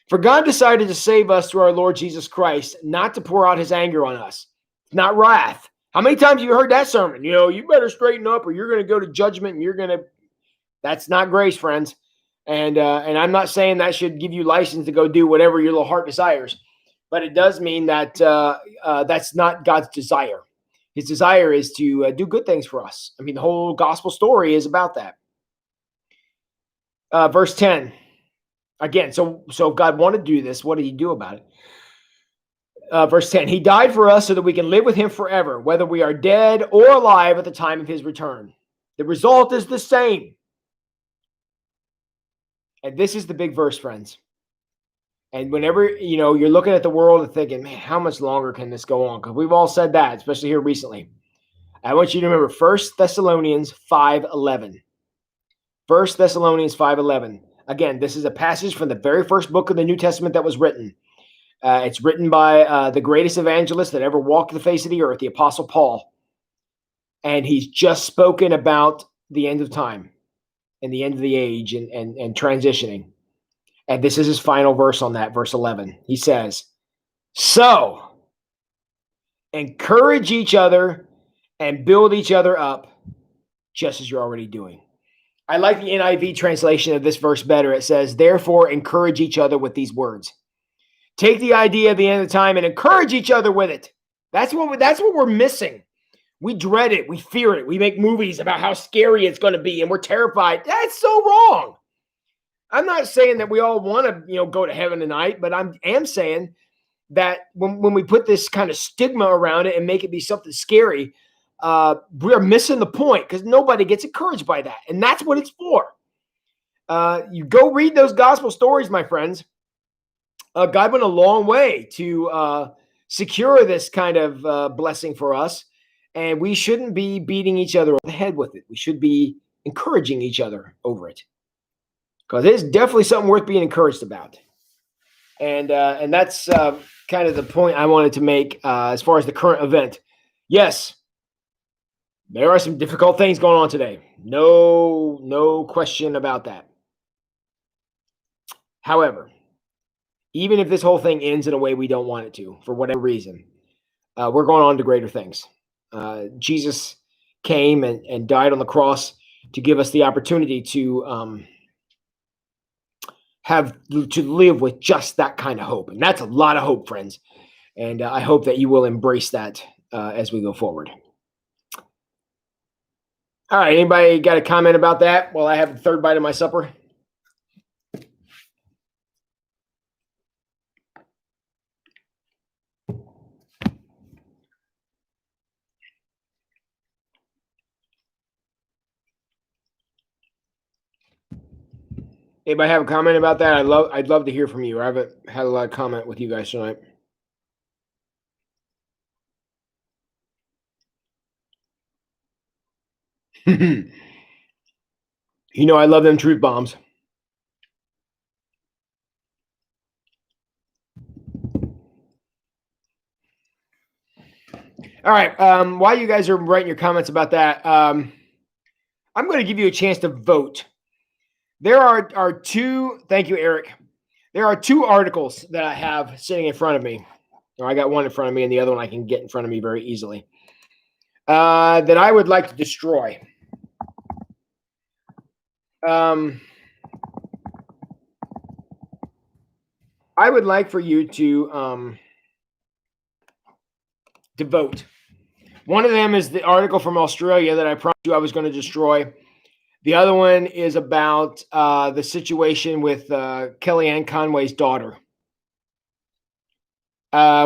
For God decided to save us through our Lord Jesus Christ, not to pour out his anger on us. It's not wrath. How many times have you heard that sermon? You better straighten up or you're going to go to judgment, and that's not grace, friends. And I'm not saying that should give you license to go do whatever your little heart desires, but it does mean that that's not God's desire. His desire is to do good things for us. I mean, the whole gospel story is about that. Verse 10. Again, so if God wanted to do this, what did he do about it? Verse 10. He died for us so that we can live with him forever, whether we are dead or alive at the time of his return. The result is the same. And this is the big verse, friends. And whenever, you're looking at the world and thinking, man, how much longer can this go on? Because we've all said that, especially here recently. I want you to remember 1 Thessalonians 5:11. 1 Thessalonians 5:11. Again, this is a passage from the very first book of the New Testament that was written. It's written by the greatest evangelist that ever walked the face of the earth, the Apostle Paul. And he's just spoken about the end of time and the end of the age and transitioning. And this is his final verse on that, verse 11. He says, so encourage each other and build each other up just as you're already doing. I like the NIV translation of this verse better. It says, therefore, encourage each other with these words. Take the idea of the end of time and encourage each other with it. That's what we're missing. We dread it. We fear it. We make movies about how scary it's going to be, and we're terrified. That's so wrong. I'm not saying that we all want to, go to heaven tonight, but I am saying that when we put this kind of stigma around it and make it be something scary, we're missing the point, because nobody gets encouraged by that. And that's what it's for. You go read those gospel stories, my friends. God went a long way to secure this kind of blessing for us. And we shouldn't be beating each other on the head with it. We should be encouraging each other over it, because it's definitely something worth being encouraged about. And that's kind of the point I wanted to make as far as the current event. Yes, there are some difficult things going on today. No question about that. However, even if this whole thing ends in a way we don't want it to, for whatever reason, we're going on to greater things. Jesus came and died on the cross to give us the opportunity to live with just that kind of hope. And that's a lot of hope, friends. And I hope that you will embrace that as we go forward. All right. Anybody got a comment about that while I have the third bite of my supper? Anybody have a comment about that? I'd love to hear from you. I haven't had a lot of comment with you guys tonight. You know, I love them truth bombs. All right. While you guys are writing your comments about that, I'm going to give you a chance to vote. There are two. Thank you, Eric. There are two articles that I have sitting in front of me. Or I got one in front of me, and the other one I can get in front of me very easily. That I would like to destroy. I would like for you to vote. One of them is the article from Australia that I promised you I was going to destroy. The other one is about the situation with Kellyanne Conway's daughter.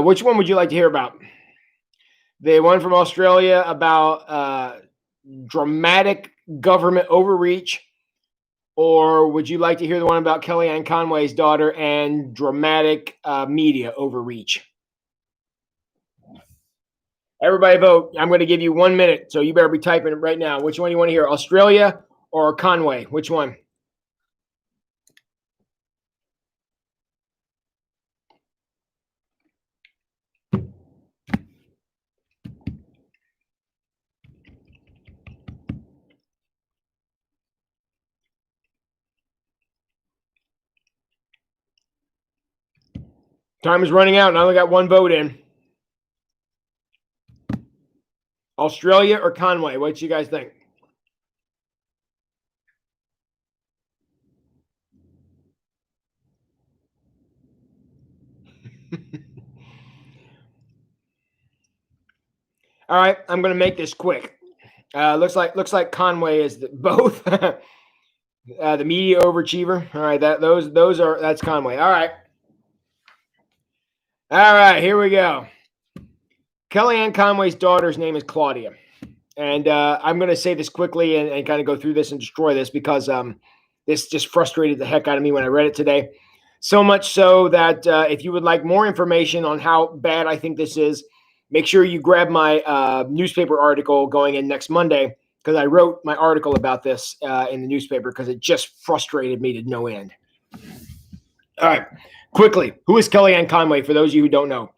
Which one would you like to hear about? The one from Australia about dramatic government overreach, or would you like to hear the one about Kellyanne Conway's daughter and dramatic media overreach? Everybody vote. I'm going to give you 1 minute, so you better be typing it right now. Which one do you want to hear, Australia or Conway? Which one? Time is running out, and I only got one vote in. Australia or Conway? What do you guys think? All right, I'm going to make this quick. Looks like Conway is both. The media overachiever. All right, that's Conway. All right, here we go. Kellyanne Conway's daughter's name is Claudia. And I'm going to say this quickly and kind of go through this and destroy this because this just frustrated the heck out of me when I read it today. So much so that if you would like more information on how bad I think this is, make sure you grab my newspaper article going in next Monday, because I wrote my article about this in the newspaper because it just frustrated me to no end. All right, quickly, who is Kellyanne Conway for those of you who don't know?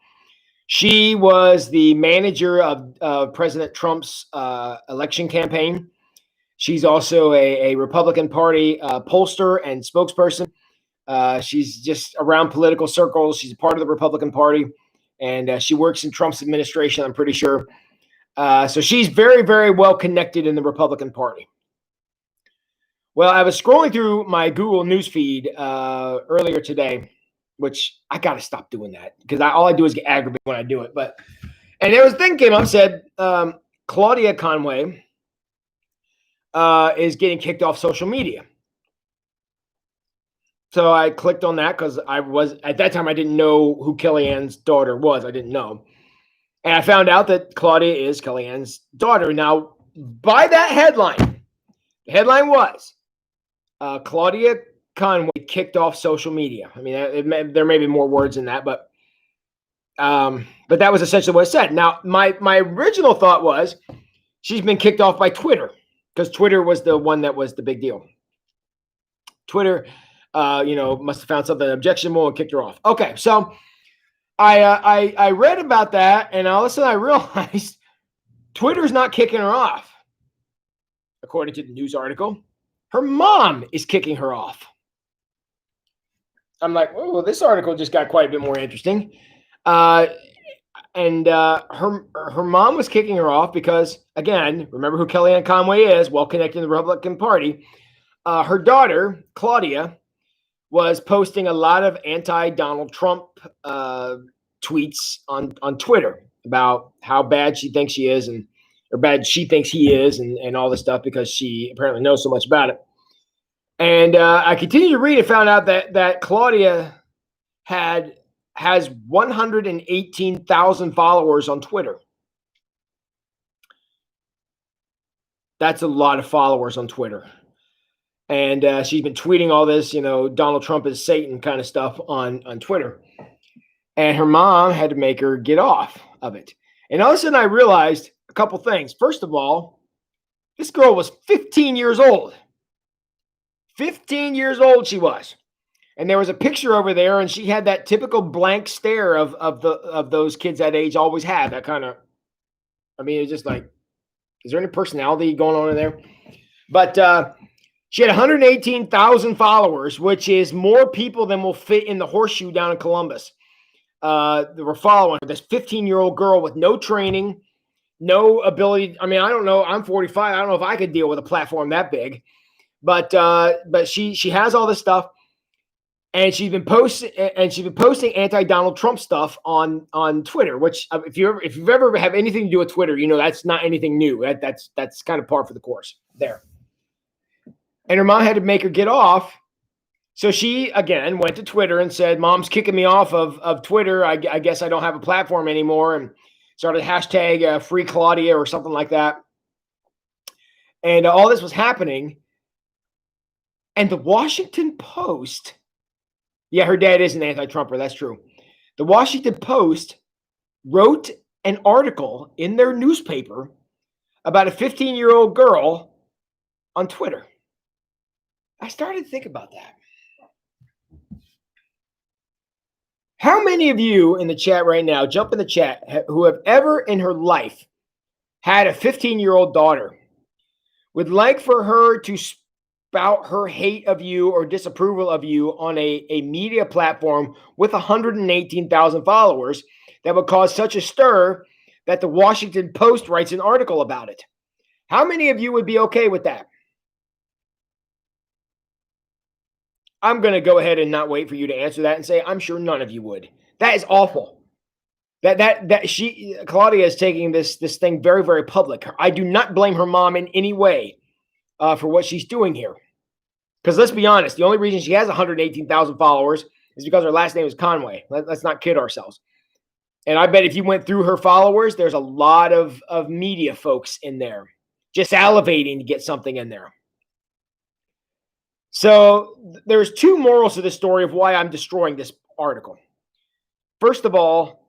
She was the manager of President Trump's election campaign. She's also a Republican Party pollster and spokesperson. She's just around political circles. She's a part of the Republican Party, and she works in Trump's administration, I'm pretty sure. So she's very, very well connected in the Republican Party. Well, I was scrolling through my Google newsfeed earlier today, which I got to stop doing that because all I do is get aggravated when I do it. And there was a thing came up, said Claudia Conway is getting kicked off social media. So I clicked on that because at that time I didn't know who Kellyanne's daughter was. I didn't know. And I found out that Claudia is Kellyanne's daughter. Now, by that headline, the headline was Claudia Conway kicked off social media. I mean, there may be more words in that, but But that was essentially what it said. Now, my original thought was she's been kicked off by Twitter because Twitter was the one that was the big deal. Twitter, must have found something objectionable and kicked her off. Okay, so I read about that, and all of a sudden I realized Twitter's not kicking her off. According to the news article, her mom is kicking her off. I'm like, oh, this article just got quite a bit more interesting. Her mom was kicking her off because, again, remember who Kellyanne Conway is, well connected in the Republican Party. Her daughter, Claudia, was posting a lot of anti-Donald Trump tweets on Twitter about how bad she thinks she is or bad she thinks he is and all this stuff because she apparently knows so much about it. And I continued to read and found out that Claudia has 118,000 followers on Twitter. That's a lot of followers on Twitter. And she's been tweeting all this, Donald Trump is Satan kind of stuff on Twitter. And her mom had to make her get off of it. And all of a sudden I realized a couple things. First of all, this girl was 15 years old. 15 years old she was. And there was a picture over there, and she had that typical blank stare of those kids that age always have. That kind of, it's just like, is there any personality going on in there? But she had 118,000 followers, which is more people than will fit in the horseshoe down in Columbus. That were following her. This 15-year-old girl with no training, no ability. I don't know. I'm 45. I don't know if I could deal with a platform that big. But she has all this stuff. And she's been posting anti-Donald Trump stuff on Twitter, which if you've ever have anything to do with Twitter, that's not anything new. That's kind of par for the course there. And her mom had to make her get off. So she again went to Twitter and said, "Mom's kicking me off of Twitter. I guess I don't have a platform anymore." And started hashtag free Claudia or something like that. And all this was happening. And the Washington Post. Yeah, her dad is an anti-Trumper. That's true. The Washington Post wrote an article in their newspaper about a 15-year-old girl on Twitter. I started to think about that. How many of you in the chat right now, jump in the chat, who have ever in her life had a 15-year-old daughter, would like for her to spout her hate of you or disapproval of you on a media platform with 118,000 followers that would cause such a stir that the Washington Post writes an article about it? How many of you would be okay with that? I'm going to go ahead and not wait for you to answer that and say, I'm sure none of you would. That is awful. Claudia is taking this thing very, very public. I do not blame her mom in any way for what she's doing here. Because let's be honest, the only reason she has 118,000 followers is because her last name is Conway. Let's not kid ourselves. And I bet if you went through her followers, there's a lot of media folks in there just salivating to get something in there. So there's two morals to this story of why I'm destroying this article. First of all,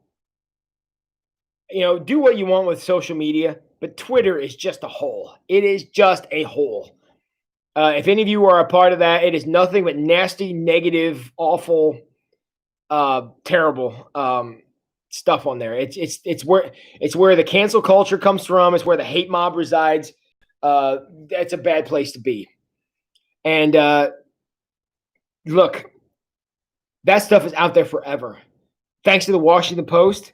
do what you want with social media, but Twitter is just a hole. It is just a hole. If any of you are a part of that, it is nothing but nasty, negative, awful, terrible stuff on there. It's where the cancel culture comes from. It's where the hate mob resides. That's a bad place to be. And look, that stuff is out there forever. Thanks to the Washington Post,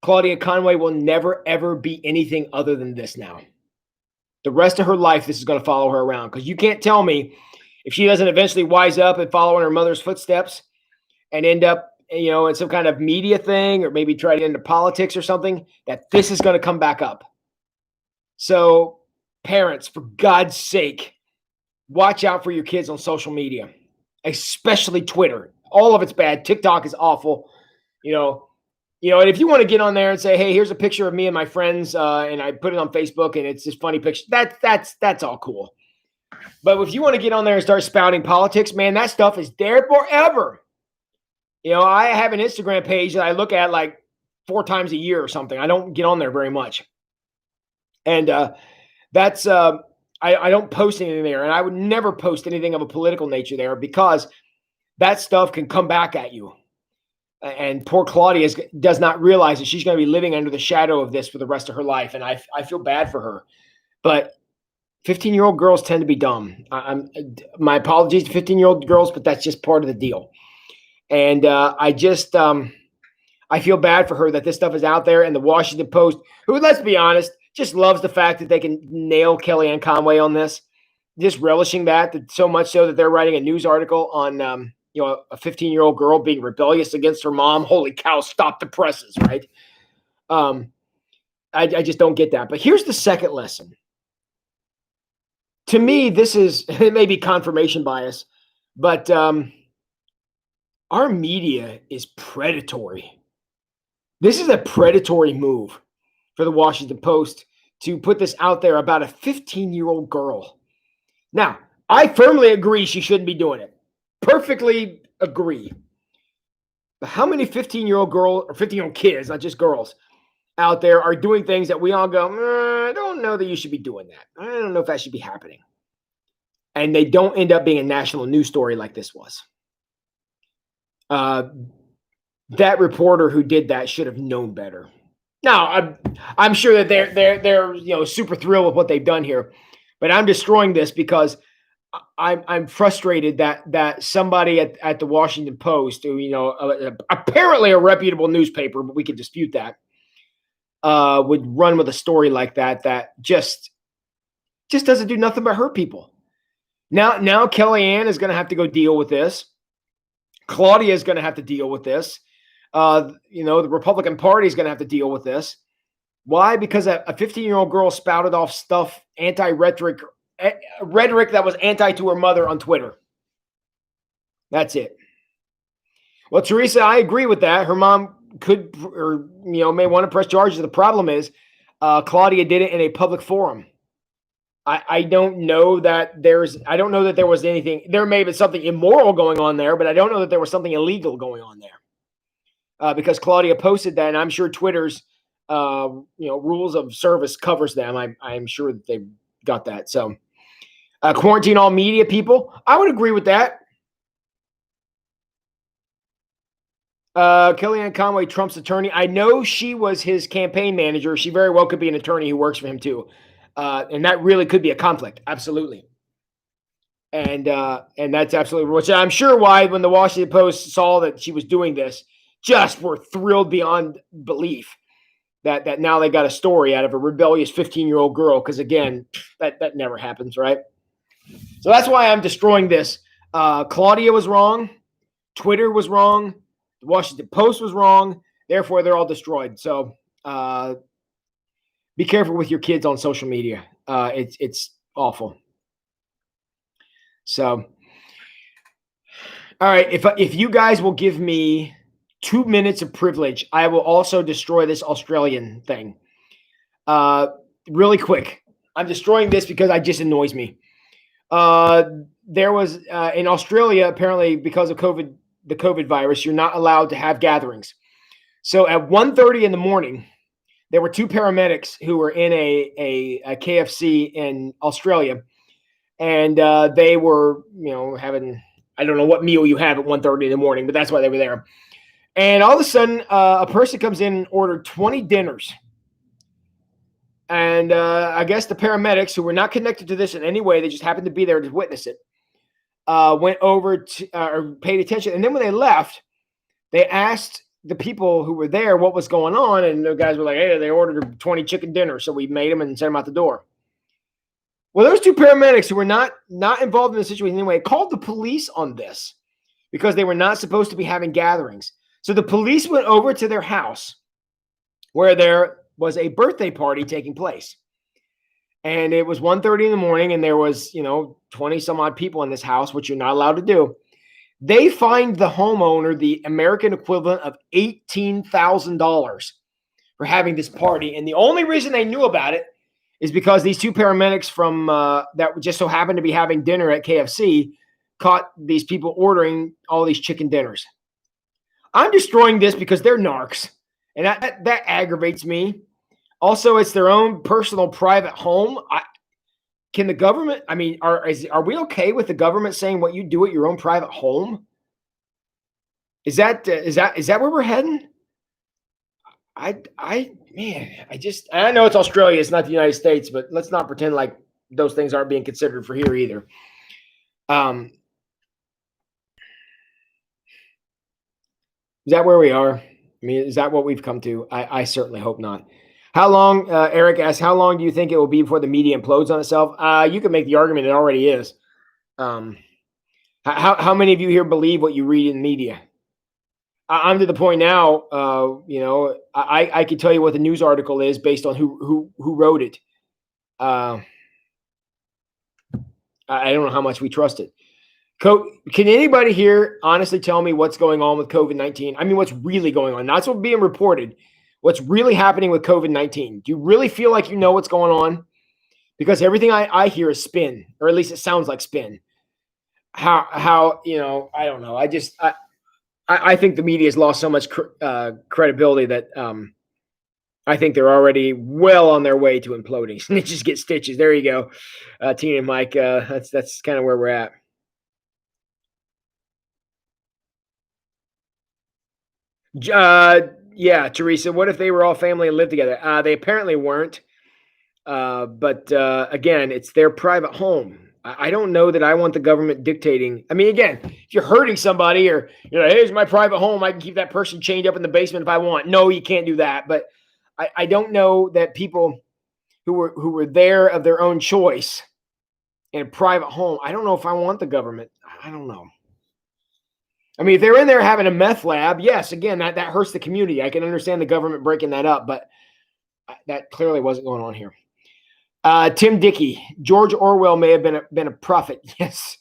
Claudia Conway will never, ever be anything other than this now. The rest of her life, this is going to follow her around. Because you can't tell me if she doesn't eventually wise up and follow in her mother's footsteps and end up, in some kind of media thing or maybe try to get into politics or something, that this is going to come back up. So parents, for God's sake, watch out for your kids on social media, especially Twitter. All of it's bad. TikTok is awful. And if you want to get on there and say, hey, here's a picture of me and my friends, and I put it on Facebook and it's this funny picture, that's all cool. But if you want to get on there and start spouting politics, man, that stuff is there forever. I have an Instagram page that I look at like 4 times a year or something. I don't get on there very much. And that's I don't post anything there, and I would never post anything of a political nature there because that stuff can come back at you. And poor Claudia does not realize that she's going to be living under the shadow of this for the rest of her life, and I feel bad for her. But 15-year-old girls tend to be dumb. My apologies to 15-year-old girls, but that's just part of the deal. And I feel bad for her that this stuff is out there. And the Washington Post, who, let's be honest, just loves the fact that they can nail Kellyanne Conway on this, just relishing that so much so that they're writing a news article on a 15-year-old girl being rebellious against her mom. Holy cow! Stop the presses, right? I just don't get that. But here's the second lesson. To me, it may be confirmation bias, but our media is predatory. This is a predatory move for the Washington Post to put this out there about a 15-year-old girl. Now, I firmly agree she shouldn't be doing it. Perfectly agree. But how many 15-year-old girls or 15-year-old kids, not just girls, out there are doing things that we all go, I don't know that you should be doing that. I don't know if that should be happening. And they don't end up being a national news story like this was. That reporter who did that should have known better. Now, I'm sure that they're super thrilled with what they've done here, but I'm destroying this because I'm frustrated that somebody at the Washington Post, who apparently a reputable newspaper, but we could dispute that, would run with a story like that just doesn't do nothing but hurt people. Now Kellyanne is going to have to go deal with this. Claudia is going to have to deal with this. The Republican Party is going to have to deal with this. Why? Because a 15-year-old girl spouted off stuff, rhetoric that was anti to her mother on Twitter. That's it. Well, Teresa, I agree with that. Her mom could, or may want to press charges. The problem is, Claudia did it in a public forum. I don't know that there was anything. There may have been something immoral going on there, but I don't know that there was something illegal going on there. Because Claudia posted that, and I'm sure Twitter's rules of service covers them. I'm sure that they've got that. So quarantine all media people. I would agree with that. Kellyanne Conway, Trump's attorney. I know she was his campaign manager. She very well could be an attorney who works for him too. And that really could be a conflict. Absolutely. And that's absolutely, which I'm sure why when the Washington Post saw that she was doing this, just were thrilled beyond belief that now they got a story out of a rebellious 15-year-old girl. Because again, that never happens, right? So that's why I'm destroying this. Claudia was wrong. Twitter was wrong. The Washington Post was wrong. Therefore, they're all destroyed. So be careful with your kids on social media. It's awful. So, all right. If you guys will give me 2 minutes of privilege, I will also destroy this Australian thing. Really quick. I'm destroying this because it just annoys me. There was in Australia, apparently because of the COVID virus, you're not allowed to have gatherings. So at 1:30 in the morning, there were 2 paramedics who were in a KFC in Australia, and they were having, I don't know what meal you have at 1:30 in the morning, but that's why they were there. And all of a sudden, a person comes in and ordered 20 dinners. And I guess the paramedics, who were not connected to this in any way, they just happened to be there to witness it, went over to or paid attention. And then when they left, they asked the people who were there what was going on. And the guys were like, hey, they ordered 20 chicken dinners. So we made them and sent them out the door. Well, those 2 paramedics who were not involved in the situation anyway called the police on this because they were not supposed to be having gatherings. So the police went over to their house where there was a birthday party taking place. And it was 1:30 in the morning, and there was, 20 some odd people in this house, which you're not allowed to do. They fined the homeowner the American equivalent of $18,000 for having this party. And the only reason they knew about it is because these 2 paramedics from that just so happened to be having dinner at KFC caught these people ordering all these chicken dinners. I'm destroying this because they're narcs. and that aggravates me. Also, it's their own personal private home. Can the government? I mean, are we okay with the government saying what you do at your own private home? Is that where we're heading? Man, I know it's Australia, it's not the United States, but let's not pretend like those things aren't being considered for here either. Is that where we are? I mean, is that what we've come to? I certainly hope not. How long, Eric asks, how long do you think it will be before the media implodes on itself? You can make the argument it already is. How many of you here believe what you read in the media? I'm to the point now, I could tell you what the news article is based on who wrote it. I don't know how much we trust it. Can anybody here honestly tell me what's going on with COVID-19? I mean, what's really going on? Not what's being reported. What's really happening with COVID-19? Do you really feel like you know what's going on? Because everything I hear is spin, or at least it sounds like spin. How I don't know. I think the media has lost so much credibility that I think they're already well on their way to imploding. Snitches get stitches. There you go, Tina and Mike. That's kind of where we're at. Yeah, Teresa. What if they were all family and lived together? They apparently weren't. But again, it's their private home. I don't know that I want the government dictating. I mean, again, if you're hurting somebody or hey, here's my private home, I can keep that person chained up in the basement if I want. No, you can't do that. But I don't know that people who were there of their own choice in a private home. I don't know if I want the government. I don't know. I mean, if they're in there having a meth lab, yes, again, that hurts the community. I can understand the government breaking that up, but that clearly wasn't going on here. Tim Dickey, George Orwell may have been a prophet. Yes.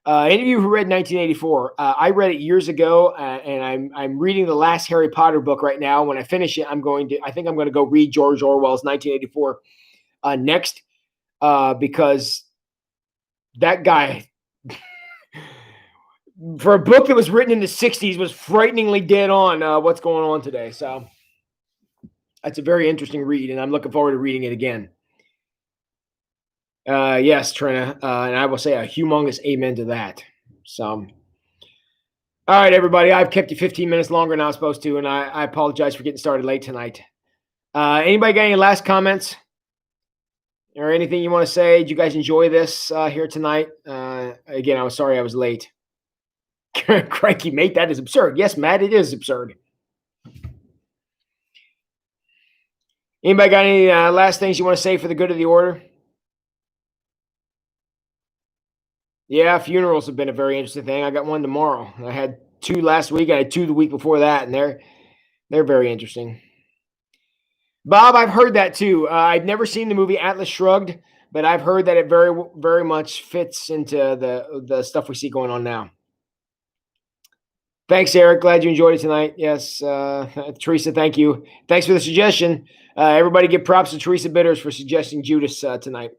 Any of you who read 1984, I read it years ago, and I'm reading the last Harry Potter book right now. When I finish it, I think I'm going to go read George Orwell's 1984 next, because that guy, for a book that was written in the 60s, was frighteningly dead on what's going on today. So that's a very interesting read, and I'm looking forward to reading it again. Yes, Trina, and I will say a humongous amen to that. So, all right, everybody, I've kept you 15 minutes longer than I was supposed to, and I apologize for getting started late tonight. Anybody got any last comments or anything you want to say? Did you guys enjoy this here tonight? Again, I was sorry I was late. Crikey, mate, that is absurd. Yes, Matt, it is absurd. Anybody got any last things you want to say for the good of the order? Yeah, funerals have been a very interesting thing. I got one tomorrow. I had 2 last week. I had 2 the week before that, and they're very interesting. Bob, I've heard that too. I've never seen the movie Atlas Shrugged, but I've heard that it very, very much fits into the stuff we see going on now. Thanks, Eric. Glad you enjoyed it tonight. Yes, Teresa, thank you. Thanks for the suggestion. Everybody give props to Teresa Bitters for suggesting Judas tonight.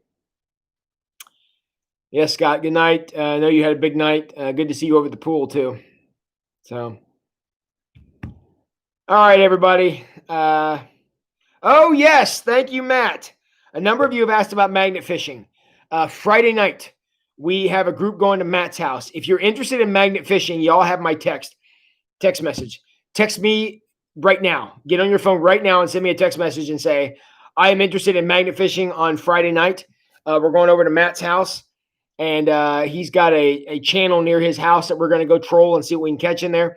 Yes, Scott, good night. I know you had a big night. Good to see you over at the pool, too. So, all right, everybody. Oh, yes. Thank you, Matt. A number of you have asked about magnet fishing. Friday night, we have a group going to Matt's house. If you're interested in magnet fishing, y'all have my text message. Text me right now. Get on your phone right now and send me a text message and say, I am interested in magnet fishing on Friday night. We're going over to Matt's house. And he's got a channel near his house that we're going to go troll and see what we can catch in there.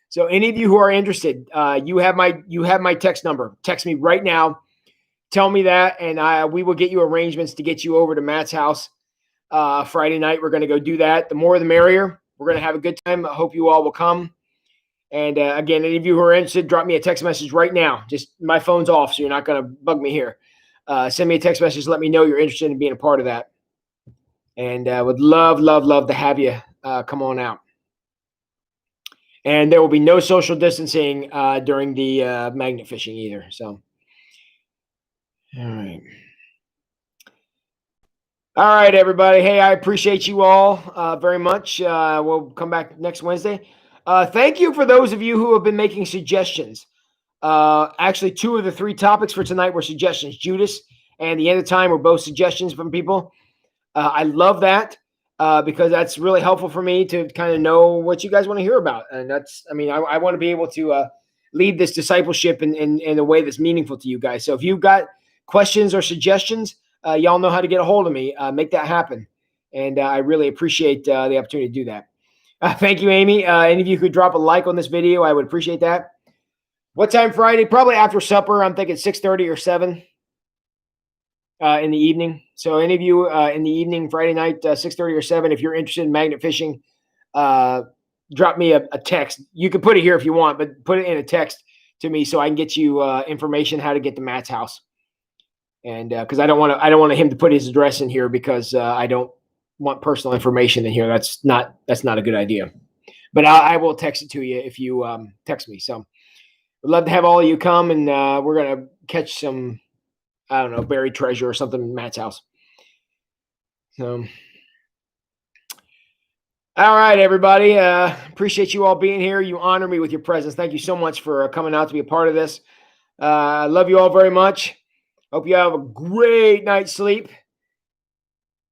So any of you who are interested, you have my text number. Text me right now. Tell me that, and we will get you arrangements to get you over to Matt's house Friday night. We're going to go do that. The more the merrier. We're going to have a good time. I hope you all will come. And again, any of you who are interested, drop me a text message right now. Just my phone's off, so you're not going to bug me here. Send me a text message. Let me know you're interested in being a part of that. And would love to have you come on out. And there will be no social distancing during the magnet fishing either. So, all right, everybody. Hey, I appreciate you all very much. We'll come back next Wednesday. Thank you for those of you who have been making suggestions. Actually, 2 of the 3 topics for tonight were suggestions. Judas and the end of time were both suggestions from people. I love that because that's really helpful for me to kind of know what you guys want to hear about. And that's, I mean, I want to be able to lead this discipleship in a way that's meaningful to you guys. So if you've got questions or suggestions, y'all know how to get a hold of me. Make that happen. And I really appreciate the opportunity to do that. Thank you, Amy. Any of you could drop a like on this video, I would appreciate that. What time Friday? Probably after supper. I'm thinking 6:30 or 7 in the evening. So any of you in the evening, Friday night, 6:30 or 7, if you're interested in magnet fishing, drop me a text. You can put it here if you want, but put it in a text to me so I can get you information how to get to Matt's house. And because I don't want him to put his address in here because I don't want personal information in here. That's not a good idea. But I will text it to you if you text me. So we'd love to have all of you come, and we're gonna catch some, I don't know, buried treasure or something in Matt's house. So, all right, everybody. Appreciate you all being here. You honor me with your presence. Thank you so much for coming out to be a part of this. I love you all very much. Hope you have a great night's sleep.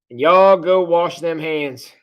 And y'all go wash them hands.